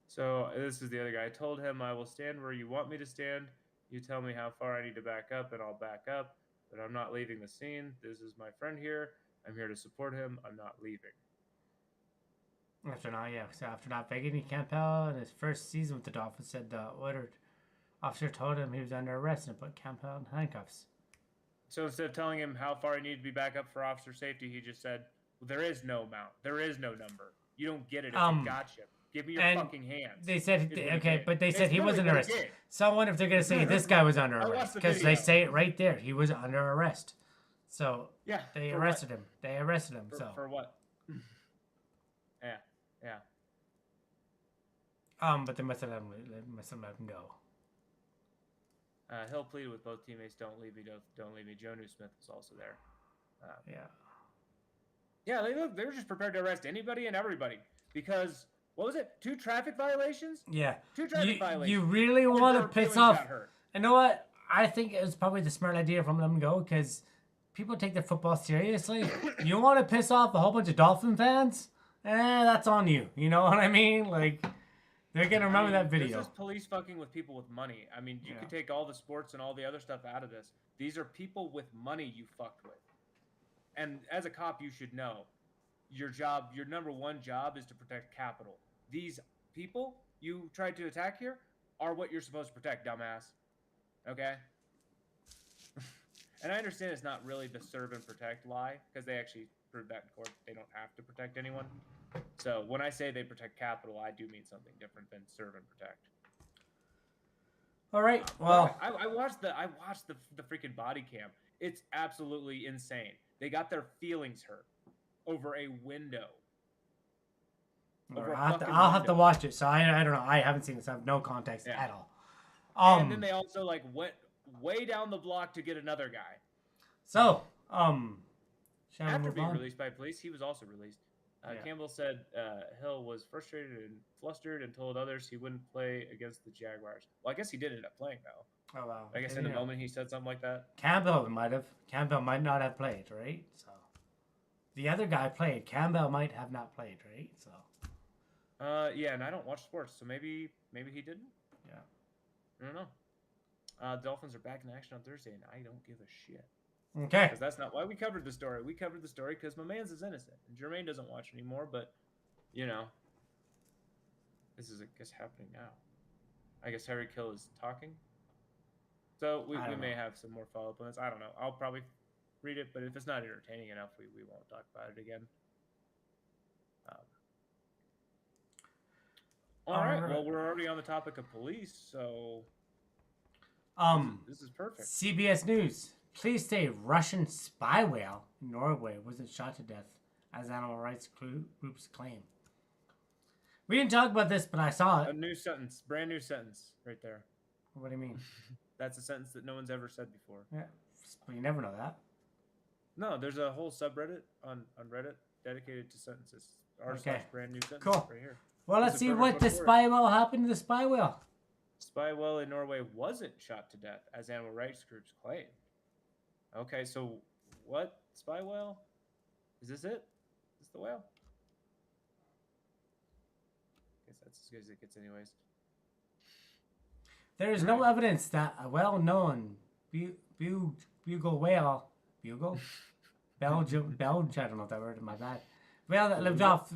So this is the other guy. I told him I will stand where you want me to stand. You tell me how far I need to back up, and I'll back up. But I'm not leaving the scene. This is my friend here. I'm here to support him. I'm not leaving. After not begging Campbell in his first season with the Dolphins, said the ordered officer told him he was under arrest and put Campbell in handcuffs. So instead of telling him how far he needed to be back up for officer safety, he just said, well, there is no amount. There is no number. You don't get it if you gotcha. Give me your fucking hands. They said, okay, but they said he wasn't arrested. So I wonder if they're going to say this guy was under arrest. Because they say it right there. He was under arrest. So yeah, they arrested him. They arrested him. For what? Yeah. But they must have let him go. Hill pleaded with both teammates, don't leave me. Joe Newsmith was also there. Yeah, they were just prepared to arrest anybody and everybody. Because, what was it? 2 traffic violations? Yeah. 2 traffic violations. You really want to piss off. You know what? I think it was probably the smart idea from them to go because people take their football seriously. You want to piss off a whole bunch of Dolphin fans? That's on you. You know what I mean? Like, they're going to remember that video. This is police fucking with people with money. I mean, you could take all the sports and all the other stuff out of this. These are people with money you fucked with. And as a cop, you should know your number one job is to protect capital. These people you tried to attack here are what you're supposed to protect, dumbass. Okay? And I understand it's not really the serve and protect lie, because they actually proved that in court. They don't have to protect anyone. So when I say they protect capital, I do mean something different than serve and protect. All right. Well, I watched the freaking body cam. It's absolutely insane. They got their feelings hurt over a window. I'll have to watch it. So I don't know. I haven't seen this. I have no context at all. And then they also went way down the block to get another guy. So after being released by police, he was also released. Campbell said Hill was frustrated and flustered and told others he wouldn't play against the Jaguars. Well, I guess he did end up playing though. Oh wow! I guess in the moment he said something like that. Campbell might not have played, right? So the other guy played. Campbell might have not played, right? So. Yeah, and I don't watch sports, so maybe he didn't. Yeah. I don't know. Dolphins are back in action on Thursday, and I don't give a shit. Okay. Because that's not why we covered the story. We covered the story because my man's is innocent. And Jermaine doesn't watch anymore, but, this is, I guess, happening now. I guess Tyreek Hill is talking. So we may have some more follow-up on this. I don't know. I'll probably read it, but if it's not entertaining enough, we won't talk about it again. All right. Well, we're already on the topic of police, so this is perfect. CBS News. Police say Russian spy whale in Norway wasn't shot to death, as animal rights groups claim. We didn't talk about this, but I saw it. A new sentence, brand new sentence, right there. What do you mean? That's a sentence that no one's ever said before. Yeah, but you never know that. No, there's a whole subreddit on Reddit dedicated to sentences. Brand new sentence right here. Well, let's see what the spy whale happened to the spy whale. Spy whale in Norway wasn't shot to death, as animal rights groups claim. Okay, so what? Spy whale? Is this it? Is this the whale? I guess that's as good as it gets anyways. There is no evidence that a well-known bugle whale, Belgium, I don't know if that word is my bad, whale that lived off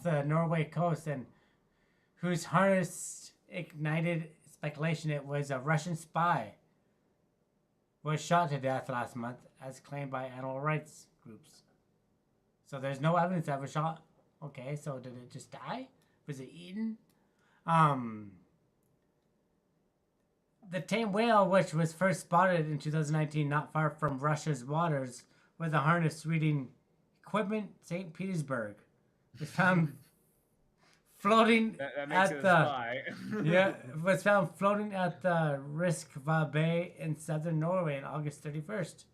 the Norway coast and whose harness ignited speculation it was a Russian spy, was shot to death last month as claimed by animal rights groups. So there's no evidence that it was shot. Okay, so did it just die? Was it eaten? The tame whale, which was first spotted in 2019 not far from Russia's waters with a harness reading equipment St. Petersburg, was found floating was found floating at the Riskva Bay in southern Norway on August 31st.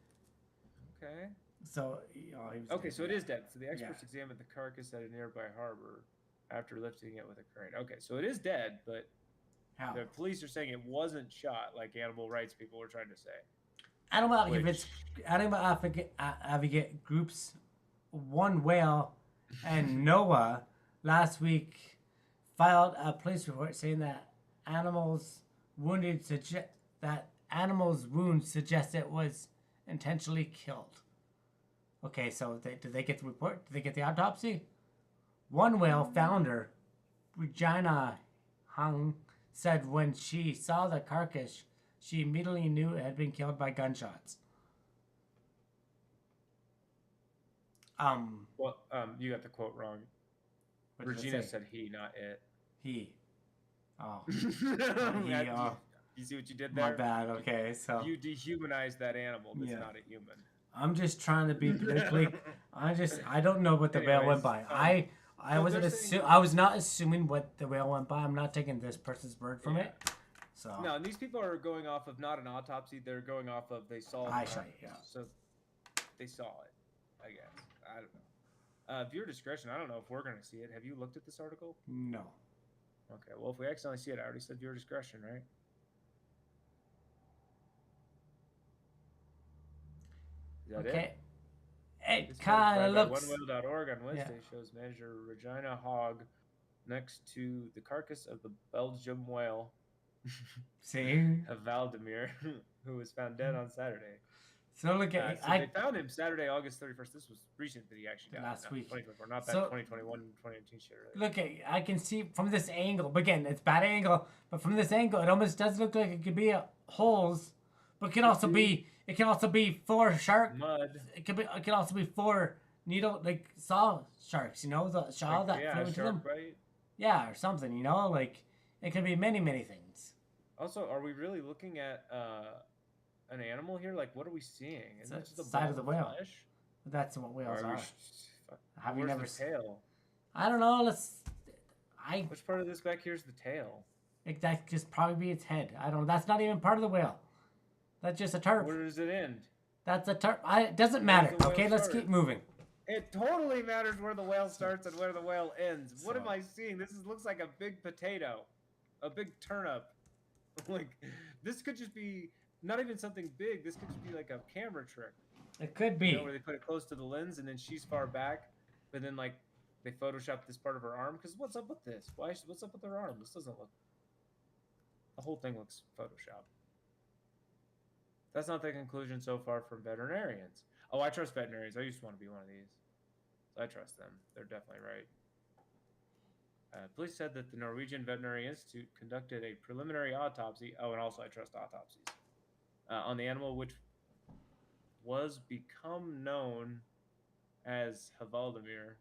Okay. So, so it is dead. So the experts examined the carcass at a nearby harbor after lifting it with a crane. Okay, so it is dead, but How? The police are saying it wasn't shot, like animal rights people were trying to say. Animal advocate groups One Whale and NOAA last week filed a police report saying that animals' wounds suggest it was intentionally killed. Okay, so did they get the report? Did they get the autopsy? One Whale founder, Regina Hung, said when she saw the carcass, she immediately knew it had been killed by gunshots. Well, you got the quote wrong. Regina said he, not it. He. Oh. You see what you did there? My bad. Okay, so you dehumanized that animal. That's not a human. I'm just trying to be politically. I don't know what the whale went by. I was not assuming what the whale went by. I'm not taking this person's word from it. So no, and these people are going off of not an autopsy. They're going off of they saw. So they saw it. I guess I don't know. Viewer discretion. I don't know if we're gonna see it. Have you looked at this article? No. Okay. Well, if we accidentally see it, I already said viewer discretion, right? Is that it? It kind of looks. OneWhale.org on Wednesday shows Manager Regina Hogg next to the carcass of the Belgium whale. See? Of Valdemir, who was found dead on Saturday. So look at they found him Saturday, August 31st. This was recent that he actually died. Last week. 2024, not that 2021, 2019 shit. Right? Look at, I can see from this angle. But again, it's bad angle. But from this angle, it almost does look like it could be holes, but it can also be. It can also be 4 shark mud. It can also be 4 saw sharks. You know, the saw that flew into them. Bite. Yeah, or something. You know, like it could be many things. Also, are we really looking at an animal here? Like, what are we seeing? Is that just the side of the whale? Flesh? That's what whales are. Have you never seen? Tail? I don't know. Which part of this back here is the tail? That just probably be its head. I don't know. That's not even part of the whale. That's just a turf. Where does it end? That's a turf. It doesn't matter. Okay, let's keep moving. It totally matters where the whale starts and where the whale ends. What am I seeing? Looks like a big potato, a big turnip. Like, this could just be not even something big. This could just be like a camera trick. It could be. You know, where they put it close to the lens and then she's far back, but then like they Photoshop this part of her arm. Because what's up with this? What's up with her arm? This doesn't look. The whole thing looks Photoshopped. That's not the conclusion so far from veterinarians. Oh, I trust veterinarians. I used to want to be one of these. So I trust them. They're definitely right. Police said that the Norwegian Veterinary Institute conducted a preliminary autopsy. Oh, and also I trust autopsies. On the animal, which was become known as Havaldemir.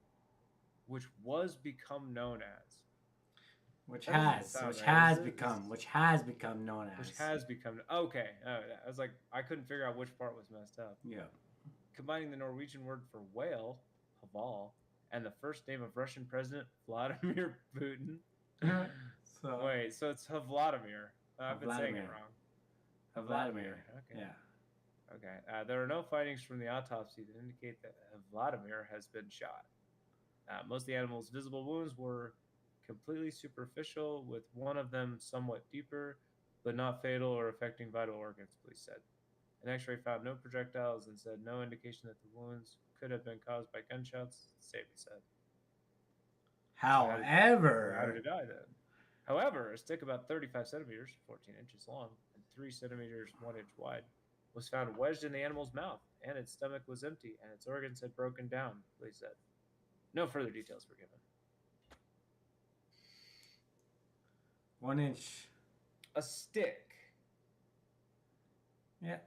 Which become known as okay. I was like, I couldn't figure out which part was messed up. Yeah. Combining the Norwegian word for whale, Haval, and the first name of Russian President Vladimir Putin. So it's Havladimir. I've been saying it wrong. Havladimir. Okay. Yeah. Okay. There are no findings from the autopsy that indicate that Vladimir has been shot. Most of the animal's visible wounds were completely superficial, with one of them somewhat deeper, but not fatal or affecting vital organs, police said. An x-ray found no projectiles and said no indication that the wounds could have been caused by gunshots, the statement said. However... How did it die then? However, a stick about 35 centimeters, 14 inches long, and 3 centimeters, 1 inch wide, was found wedged in the animal's mouth, and its stomach was empty, and its organs had broken down, police said. No further details were given. 1 inch. A stick. Yeah.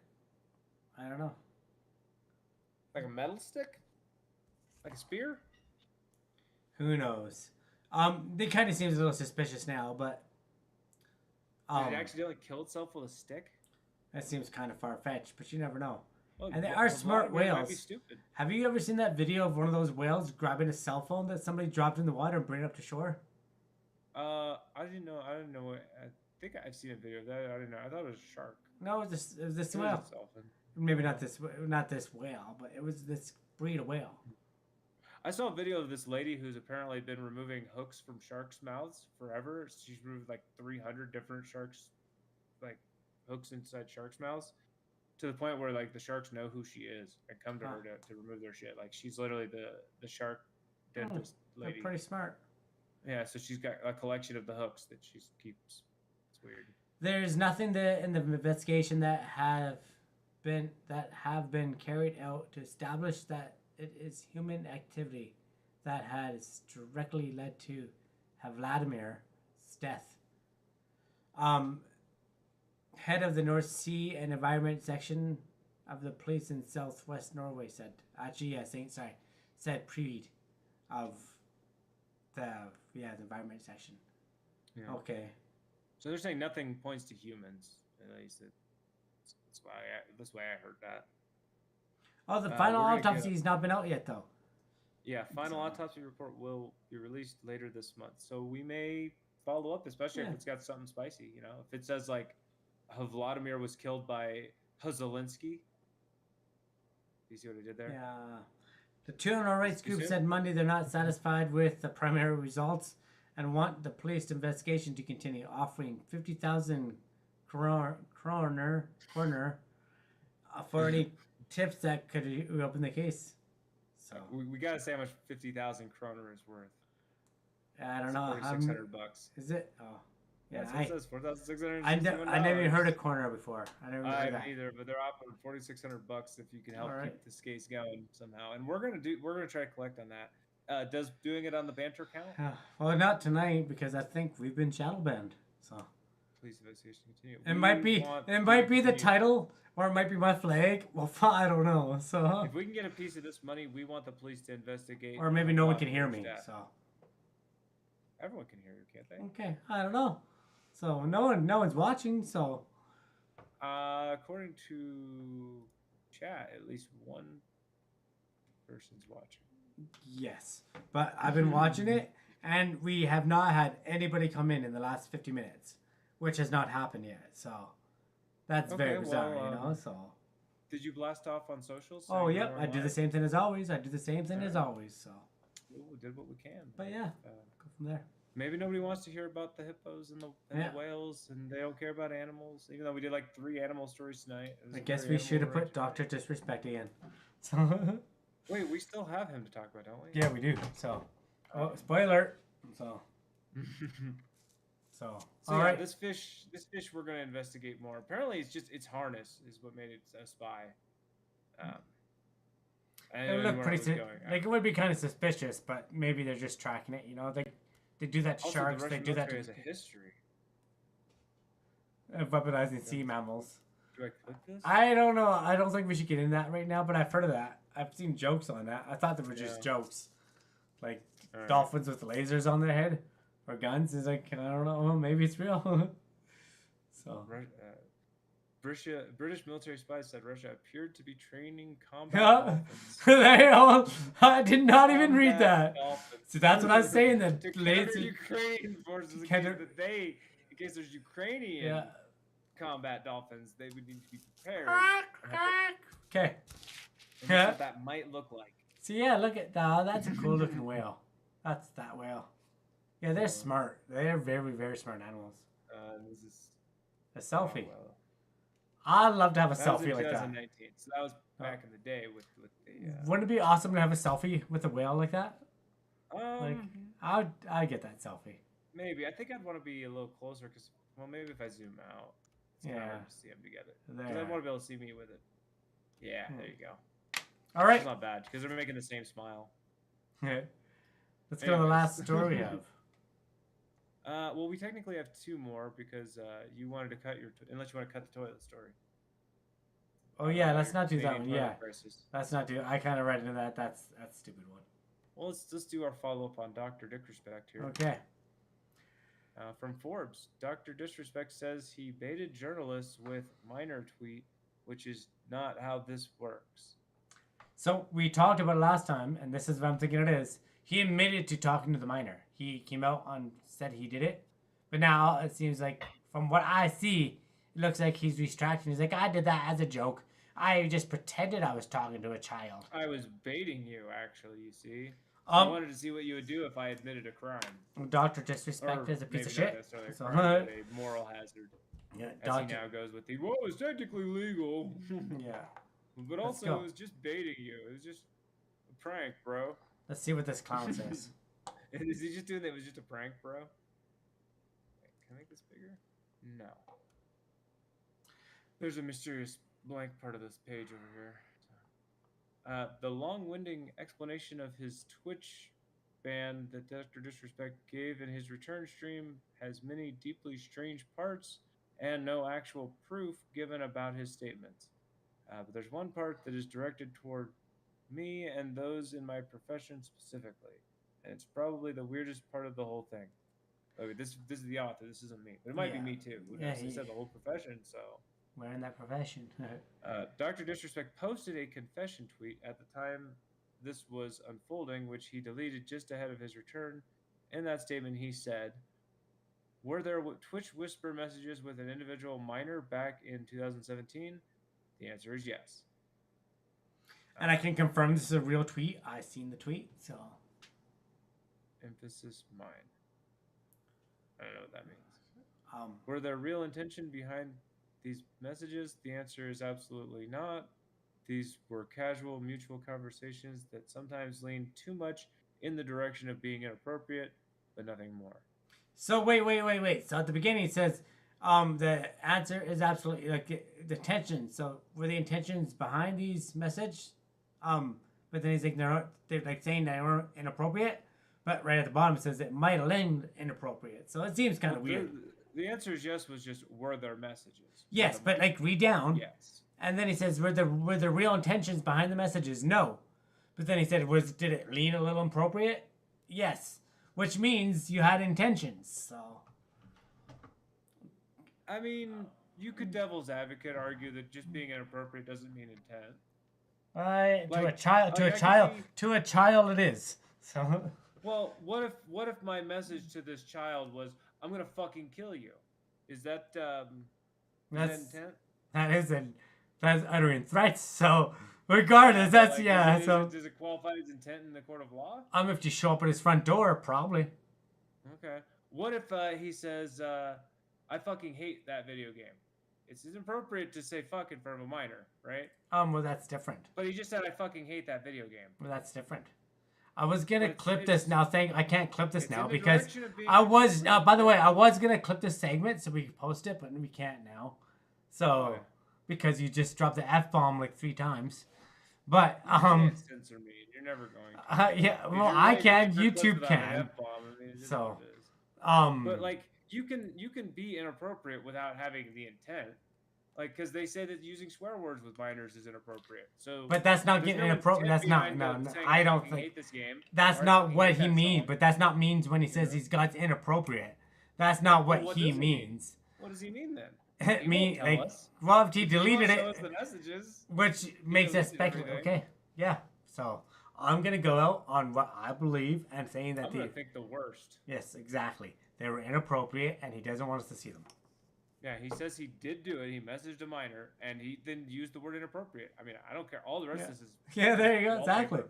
I don't know. Like a metal stick? Like a spear? Who knows? It kind of seems a little suspicious now, but... Did it accidentally kill itself with a stick? That seems kind of far-fetched, but you never know. Well, and they are smart whales. Might be stupid. Have you ever seen that video of one of those whales grabbing a cell phone that somebody dropped in the water and bringing it up to shore? I didn't know. I think I've seen a video of that. I didn't know. I thought it was a shark. No, it was this whale. Maybe not this whale, but it was this breed of whale. I saw a video of this lady who's apparently been removing hooks from sharks' mouths forever. She's removed like 300 different sharks, like hooks inside sharks' mouths, to the point where like the sharks know who she is and come to her to remove their shit. Like she's literally the shark dentist They're lady. pretty smart. Yeah, so she's got a collection of the hooks that she keeps. It's weird. There's nothing in the investigation that have been carried out to establish that it is human activity that has directly led to Vladimir's death. Head of the North Sea and Environment section of the police in southwest Norway said, said Preed of the environment section. Yeah. Okay. So they're saying nothing points to humans. At least that's why I heard that. Oh, the final autopsy has not been out yet, though. Yeah, final autopsy report will be released later this month. So we may follow up, especially if it's got something spicy. You know, if it says like Vladimir was killed by Zelensky. You see what I did there? Yeah. The two human rights group said Monday they're not satisfied with the primary results and want the police investigation to continue, offering 50,000 kroner for any tips that could reopen the case. So we gotta say how much 50,000 kroner is worth. I don't know. $4,600. Is it? Oh, yeah. It says $4,600. I never even heard of corner before. I never heard haven't that either, but they're offering $4,600 if you can help keep this case going somehow. And we're gonna try to collect on that. Does doing it on the Banter count? Well, not tonight because I think we've been shadow banned. So please investigation continue. It might be the title, or it might be my flag. Well, I don't know. So if we can get a piece of this money, we want the police to investigate. Or maybe no one can hear me. So everyone can hear you, can't they? Okay, I don't know. So no one's watching. So according to chat, at least one person's watching. Yes, but I've been watching it, and we have not had anybody come in the last 50 minutes, which has not happened yet. So that's very bizarre, you know. So did you blast off on socials? Oh, yep, I do the same thing as always. So we did what we can. But yeah, go from there. Maybe nobody wants to hear about the hippos and the whales, and they don't care about animals. Even though we did like 3 animal stories tonight. I guess we should have put Dr. Disrespect in. So. Wait, we still have him to talk about, don't we? Yeah, we do. So, spoiler. So, all right. This fish we're gonna investigate more. Apparently, its harness is what made it a spy. It looked pretty. Like it would be kind of suspicious, but maybe they're just tracking it. You know, they do that to sharks. They do that to. Has a history. Weaponizing sea mammals. Do I click this? I don't know. I don't think we should get into that right now, but I've heard of that. I've seen jokes on that. I thought they were just jokes. Like dolphins with lasers on their head or guns. Is like, I don't know. Maybe it's real. So. British military spies said Russia appeared to be training combat dolphins. I did not even read that. Dolphins. So that's what I was saying. That Ukrainian forces in case there's Ukrainian combat dolphins, they would need to be prepared. Okay. Yeah. What that might look like. So yeah, look at that. That's a cool looking whale. That's that whale. Yeah, they're smart. They're very, very smart animals. This is a selfie. I'd love to have a that selfie was in like 2019. So that was back in the day with the. Wouldn't it be awesome to have a selfie with a whale like that? I'd get that selfie. Maybe I think I'd want to be a little closer because maybe if I zoom out, it's kind of hard to see them together. Because I want to be able to see me with it. Yeah, there you go. All right. It's not bad because they're making the same smile. Yeah. Let's go to the last story we have. Well, we technically have 2 more because you wanted to cut unless you want to cut the toilet story. Oh yeah, let's not do that one. Yeah, let's not do. I kind of read into that. That's a stupid one. Well, let's do our follow up on Dr. Disrespect here. Okay. From Forbes, Dr. Disrespect says he baited journalists with minor tweet, which is not how this works. So we talked about it last time, and this is what I'm thinking it is. He admitted to talking to the minor. He came out and said he did it. But now it seems like, from what I see, it looks like he's retracting. He's like, I did that as a joke. I just pretended I was talking to a child. I was baiting you, actually, you see. I wanted to see what you would do if I admitted a crime. Dr. Disrespect is a piece of maybe not shit. necessarily a So, crime, but a moral hazard. yeah, As he now goes with the, well, it's technically legal. Yeah. But Let's also, go. it was just baiting you. It was just a prank, bro. Let's see what this clown says. And is he just doing that? It was just a prank, bro? Wait, can I make this bigger? No. There's a mysterious blank part of this page over here. The long-winding explanation of his Twitch ban that Dr. Disrespect gave in his return stream has many deeply strange parts and no actual proof given about his statements. But there's one part that is directed toward me and those in my profession specifically, and it's probably the weirdest part of the whole thing. Okay, this is the author. This isn't me, but it might be me too. Who knows? He said the whole profession, so. We're in that profession. Dr. Disrespect posted a confession tweet at the time this was unfolding, which he deleted just ahead of his return. In that statement, he said, "Were there Twitch whisper messages with an individual minor back in 2017? The answer is yes." And I can confirm this is a real tweet. I seen the tweet, so. Emphasis mine. I don't know what that means. Were there real intention behind these messages? The answer is absolutely not. These were casual, mutual conversations that sometimes lean too much in the direction of being inappropriate, but nothing more. So wait. So at the beginning it says, the answer is absolutely like the tension. So were the intentions behind these message? But then he's like they're like saying they were inappropriate, but right at the bottom it says it might have been inappropriate. So it seems kind of weird. The answer is yes. Was just were there messages? Yes, but like read down. Yes. And then he says were there real intentions behind the messages? No. But then he said did it lean a little inappropriate? Yes. Which means you had intentions. So. I mean, you could devil's advocate argue that just being inappropriate doesn't mean intent. To a child it is. So. Well, what if my message to this child was, "I'm gonna fucking kill you"? Is that intent? That's uttering threats. So regardless, that's so. Does it qualify as intent in the court of law? If you show up at his front door, probably. Okay. What if he says, "I fucking hate that video game"? It's inappropriate to say "fuck" in front of a minor, right? Well, that's different. But he just said, "I fucking hate that video game." Well, that's different. I was gonna clip this now. I can't clip this now in the because direction of being I was. By the way, I was gonna clip this segment so we could post it, but we can't now. So because you just dropped the F-bomb like 3 times. But You can't censor me. You're never going to. yeah. Well, I can. YouTube can. So. But like you can be inappropriate without having the intent. Like, because they say that using swear words with minors is inappropriate. So, but that's not getting inappropriate. That's not. No, I don't think. That's not what he means. But that's not means when he says he's got inappropriate. That's not what he means. What does he mean then? It means like, well, if he deleted it, the messages, which makes us speculate. Okay, yeah. So I'm gonna go out on what I believe and saying that I'm gonna think the worst. Yes, exactly. They were inappropriate, and he doesn't want us to see them. Yeah, he says he did do it. He messaged a minor, and he then used the word inappropriate. I mean, I don't care. All the rest of this is... Yeah, there you go. Exactly.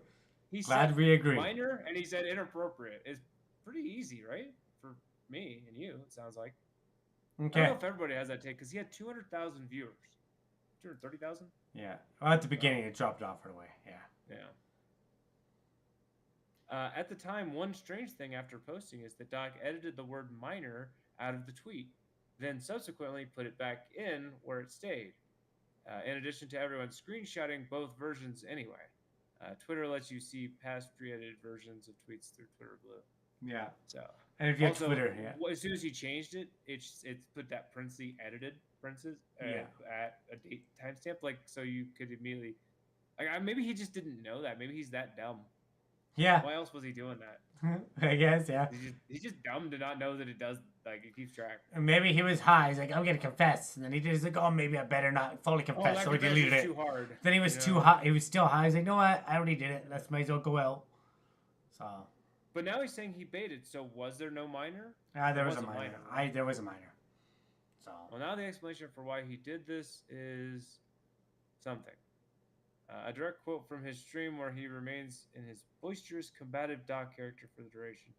He Glad said we agree. Minor, and he said inappropriate. It's pretty easy, right? For me and you, it sounds like. Okay. I don't know if everybody has that take, because he had 200,000 viewers. 230,000? Yeah. Well, at the beginning, it dropped off right away. Yeah. Yeah. At the time, one strange thing after posting is that Doc edited the word minor out of the tweet, then subsequently put it back in where it stayed. In addition to everyone screenshotting both versions anyway. Twitter lets you see past pre-edited versions of tweets through Twitter Blue. Yeah. So. And if you have Twitter, as soon as he changed it, it's put that princely edited at a date timestamp, like so you could immediately, like maybe he just didn't know that. Maybe he's that dumb. Yeah. Why else was he doing that? I guess, yeah. He's just dumb to not know that it does, like, it keeps track. And maybe he was high. He's like, I'm going to confess. And then he's like, oh, maybe I better not fully confess. So he deleted it. Too hard, then he was too high. He was still high. He's like, no, I already did it. Let's might as well go out. So. But now he's saying he baited. So was there no minor? There was a minor. There was a minor. So. Well, now the explanation for why he did this is something. A direct quote from his stream where he remains in his boisterous, combative Doc character for the duration.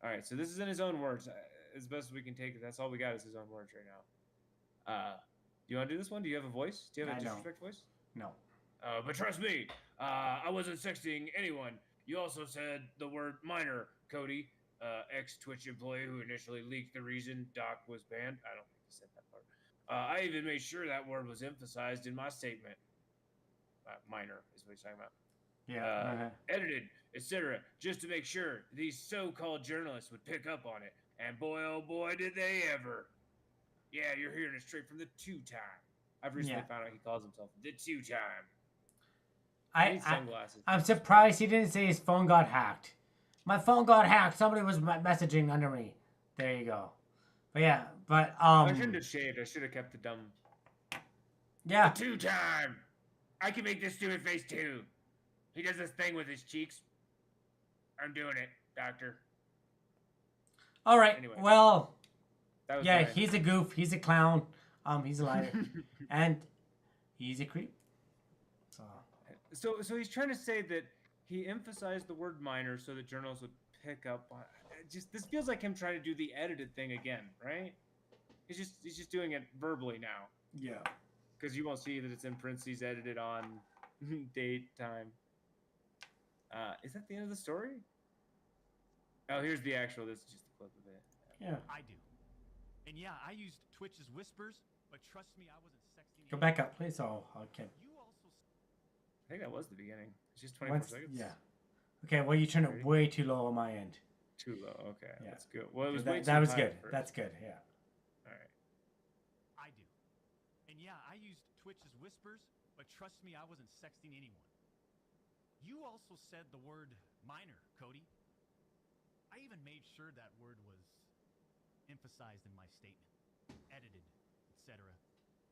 All right, so this is in his own words. As best as we can take it, that's all we got is his own words right now. Do you want to do this one? Do you have a voice? Do you have a disrespect voice? No. But trust me, I wasn't sexting anyone. You also said the word minor, Cody, ex-Twitch employee who initially leaked the reason Doc was banned. I don't think he said that part. I even made sure that word was emphasized in my statement. Minor is what he's talking about. Yeah. Edited, etc., just to make sure these so-called journalists would pick up on it. And boy, oh boy, did they ever. Yeah, you're hearing it straight from the two-time. I've recently found out he calls himself the two-time. I'm surprised he didn't say his phone got hacked. My phone got hacked. Somebody was messaging under me. There you go. But yeah, I shouldn't have shaved. I should have kept the dumb. Yeah. The two-time. I can make this stupid face too. He does this thing with his cheeks. I'm doing it, doctor. All right. Anyway, well, yeah, he's a goof. He's a clown. He's a liar, and he's a creep. So he's trying to say that he emphasized the word minor so that journalists would pick up on it. Just this feels like him trying to do the edited thing again, right? He's just doing it verbally now. Yeah. Because you won't see that it's in parentheses edited on date, time. Is that the end of the story? Oh, here's the actual. This is just a clip of it. Yeah. I do. And yeah, I used Twitch's whispers, but trust me, I wasn't sexting. Go back up, please. Oh, okay. You also. I think that was the beginning. It's just 24 seconds. Yeah. Okay. Well, you turned it way too low on my end. Too low. Okay. Yeah. That's good. Well, it was that was good. That's good. Yeah. All right. I do. And yeah, I used Twitch's whispers, but trust me, I wasn't sexting anyone. You also said the word minor, Cody. I even made sure that word was emphasized in my statement, edited, etc.,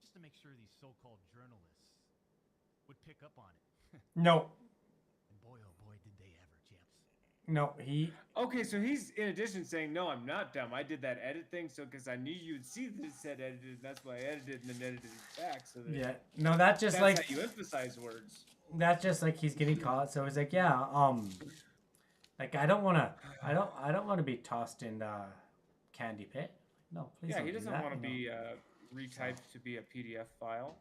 just to make sure these so-called journalists would pick up on it. No. And boy, oh boy, did they ever, champs. No, he. Okay, so he's in addition saying, "No, I'm not dumb. I did that edit thing, so because I knew you'd see that it said edited, and that's why I edited and then edited it back." So that Yeah. No, that's just like how you emphasize words. That's just like he's getting caught. So he's like, yeah, like I don't want to be tossed in the candy pit. No, please. Yeah, don't he do doesn't that, want to be retyped to be a PDF file.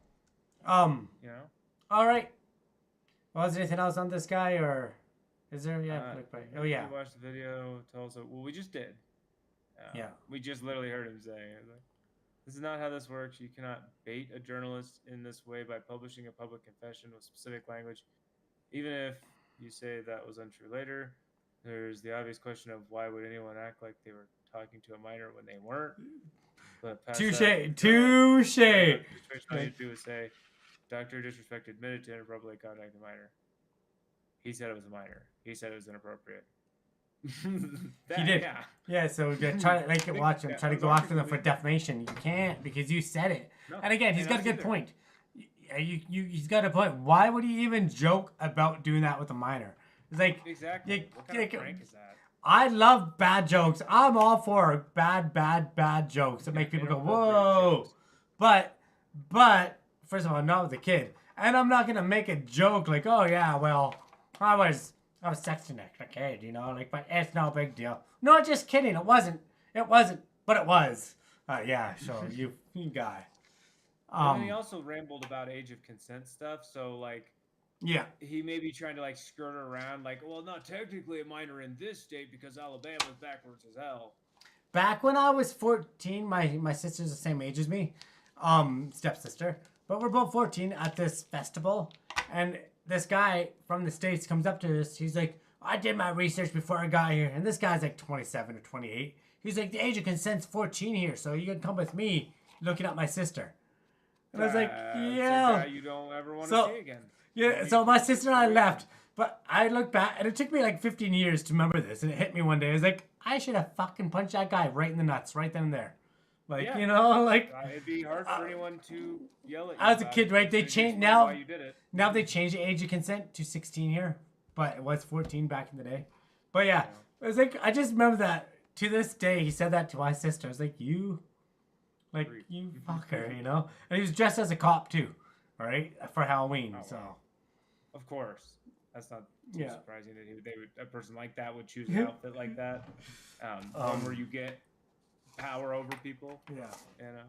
You know. All right. Well, is there anything else on this guy, or is there? Yeah. Oh yeah. We watched the video. Tell us. Well, we just did. Yeah. We just literally heard him saying, "This is not how this works. You cannot bait a journalist in this way by publishing a public confession with specific language, even if you say that was untrue later. There's the obvious question of why would anyone act like they were talking to a minor when they weren't." But Touche. All you do is say, "Doctor disrespect admitted to inappropriately contacting a minor. He said it was a minor. He said it was inappropriate." He did. Yeah. So try to watch him. Try to go after them for defamation. You can't because you said it. No, and again, he's got a good point. He's got a point. Why would he even joke about doing that with a minor? It's like exactly. What kind of prank is that? I love bad jokes. I'm all for bad jokes that make people go, whoa. But first of all, not with a kid. And I'm not gonna make a joke like, oh yeah, well, I was sexting a kid, you know, like, but it's no big deal. No, just kidding. It wasn't, but it was. Yeah, so you guy. And he also rambled about age of consent stuff. So like, yeah, he may be trying to like skirt around, like, well, not technically a minor in this state because Alabama's backwards as hell. Back when I was 14, my sister's the same age as me, stepsister, but we're both 14 at this festival, and this guy from the States comes up to us. He's like, I did my research before I got here, and this guy's like 27 or 28. He's like, the age of consent's 14 here, so you can come with me looking at my sister. And I was like, yeah. You don't ever want to see again. Yeah, so my sister and I left, but I look back, and it took me like 15 years to remember this, and it hit me one day. I was like, I should have fucking punched that guy right in the nuts, right then and there. Like, you know, like... it'd be hard for anyone to yell at you. I was a kid, right? They changed now. You did it. Now they changed the age of consent to 16 here, but it was 14 back in the day. But yeah, it was like, I just remember that to this day. He said that to my sister. I was like, you fucker, you know. And he was dressed as a cop too, right, for Halloween. Oh, so, wow. Of course, that's not too Yeah. surprising that a person like that would choose an outfit like that. One where you get power over people. Yeah. You know.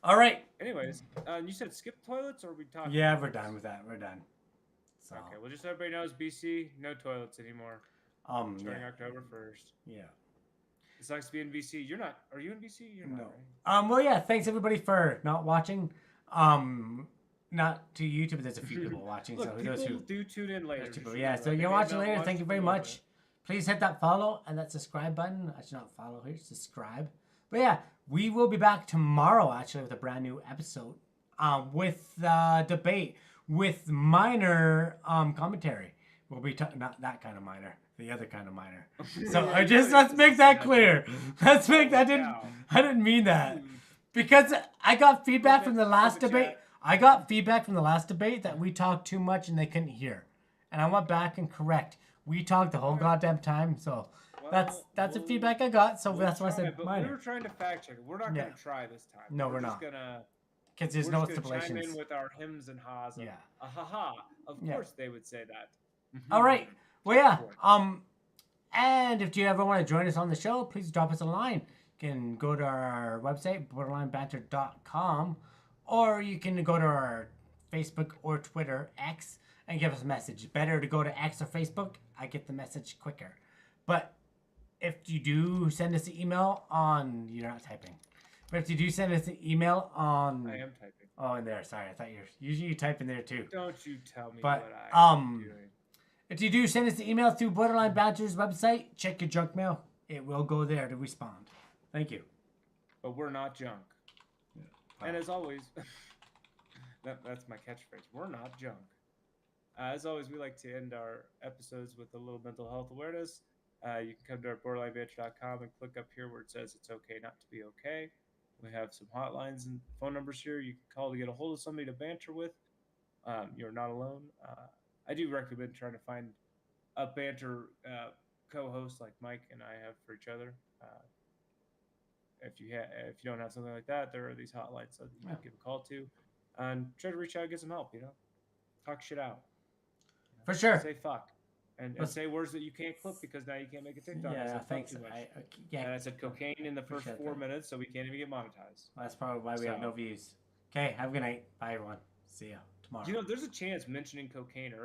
All right. Anyways, you said skip toilets, or are we talking? Yeah, about we're this? done with that. We're done. So, Okay, well, just so everybody knows, BC, no toilets anymore. Starting yeah. October 1st. Yeah. It sucks to be in BC. You're not. Are you in BC? You're not. No. Right? Well, yeah. Thanks everybody for not watching. Not to YouTube, but there's a few people watching. Look, So people those who do tune in later. people, just yeah. remember So that. you're They may watching not later. watch Thank you the very whole much. bit. Please hit that follow and that subscribe button. Actually, not follow here. Subscribe. But yeah, we will be back tomorrow actually with a brand new episode. With debate with minor commentary. We'll be not that kind of minor, the other kind of minor. So let's make that clear. Let's make that I didn't mean that. Because I got feedback from the last debate. I got feedback from the last debate that we talked too much and they couldn't hear. And I went back and correct. We talked the whole goddamn time, so that's the feedback I got. So that's why I said minor. We were trying to fact check it. We're not going to try this time. No, we're just not. Gonna because there's no stipulations. Chime in with our hymns and ha's. Yeah. Ha. Of course they would say that. All right. Well, yeah. And if you ever want to join us on the show, please drop us a line. You can go to our website, borderlinebanter.com, or you can go to our Facebook or Twitter, X, and give us a message. Better to go to X or Facebook. I get the message quicker. But if you do send us an email on... You're not typing. But if you do send us an email on... I am typing. Oh, in there. Sorry. I thought usually you type in there too. Don't you tell me but, what I'm doing. If you do send us an email through Borderline Banter's website, check your junk mail. It will go there to respond. Thank you. But we're not junk. Yeah. And as always, that's my catchphrase. We're not junk. As always, we like to end our episodes with a little mental health awareness. You can come to our borderlinebanter.com and click up here where it says it's okay not to be okay. We have some hotlines and phone numbers here. You can call to get a hold of somebody to banter with. You're not alone. I do recommend trying to find a banter co-host like Mike and I have for each other. If you don't have something like that, there are these hotlines that you can give a call to, and try to reach out and get some help. Talk shit out. For sure. Say fuck, and say words that you can't clip because now you can't make a TikTok. Yeah, thanks. Too much. And I said cocaine in the first 4 minutes, so we can't even get monetized. Well, that's probably why we have no views. Okay, have a good night. Bye, everyone. See ya tomorrow. There's a chance mentioning cocaine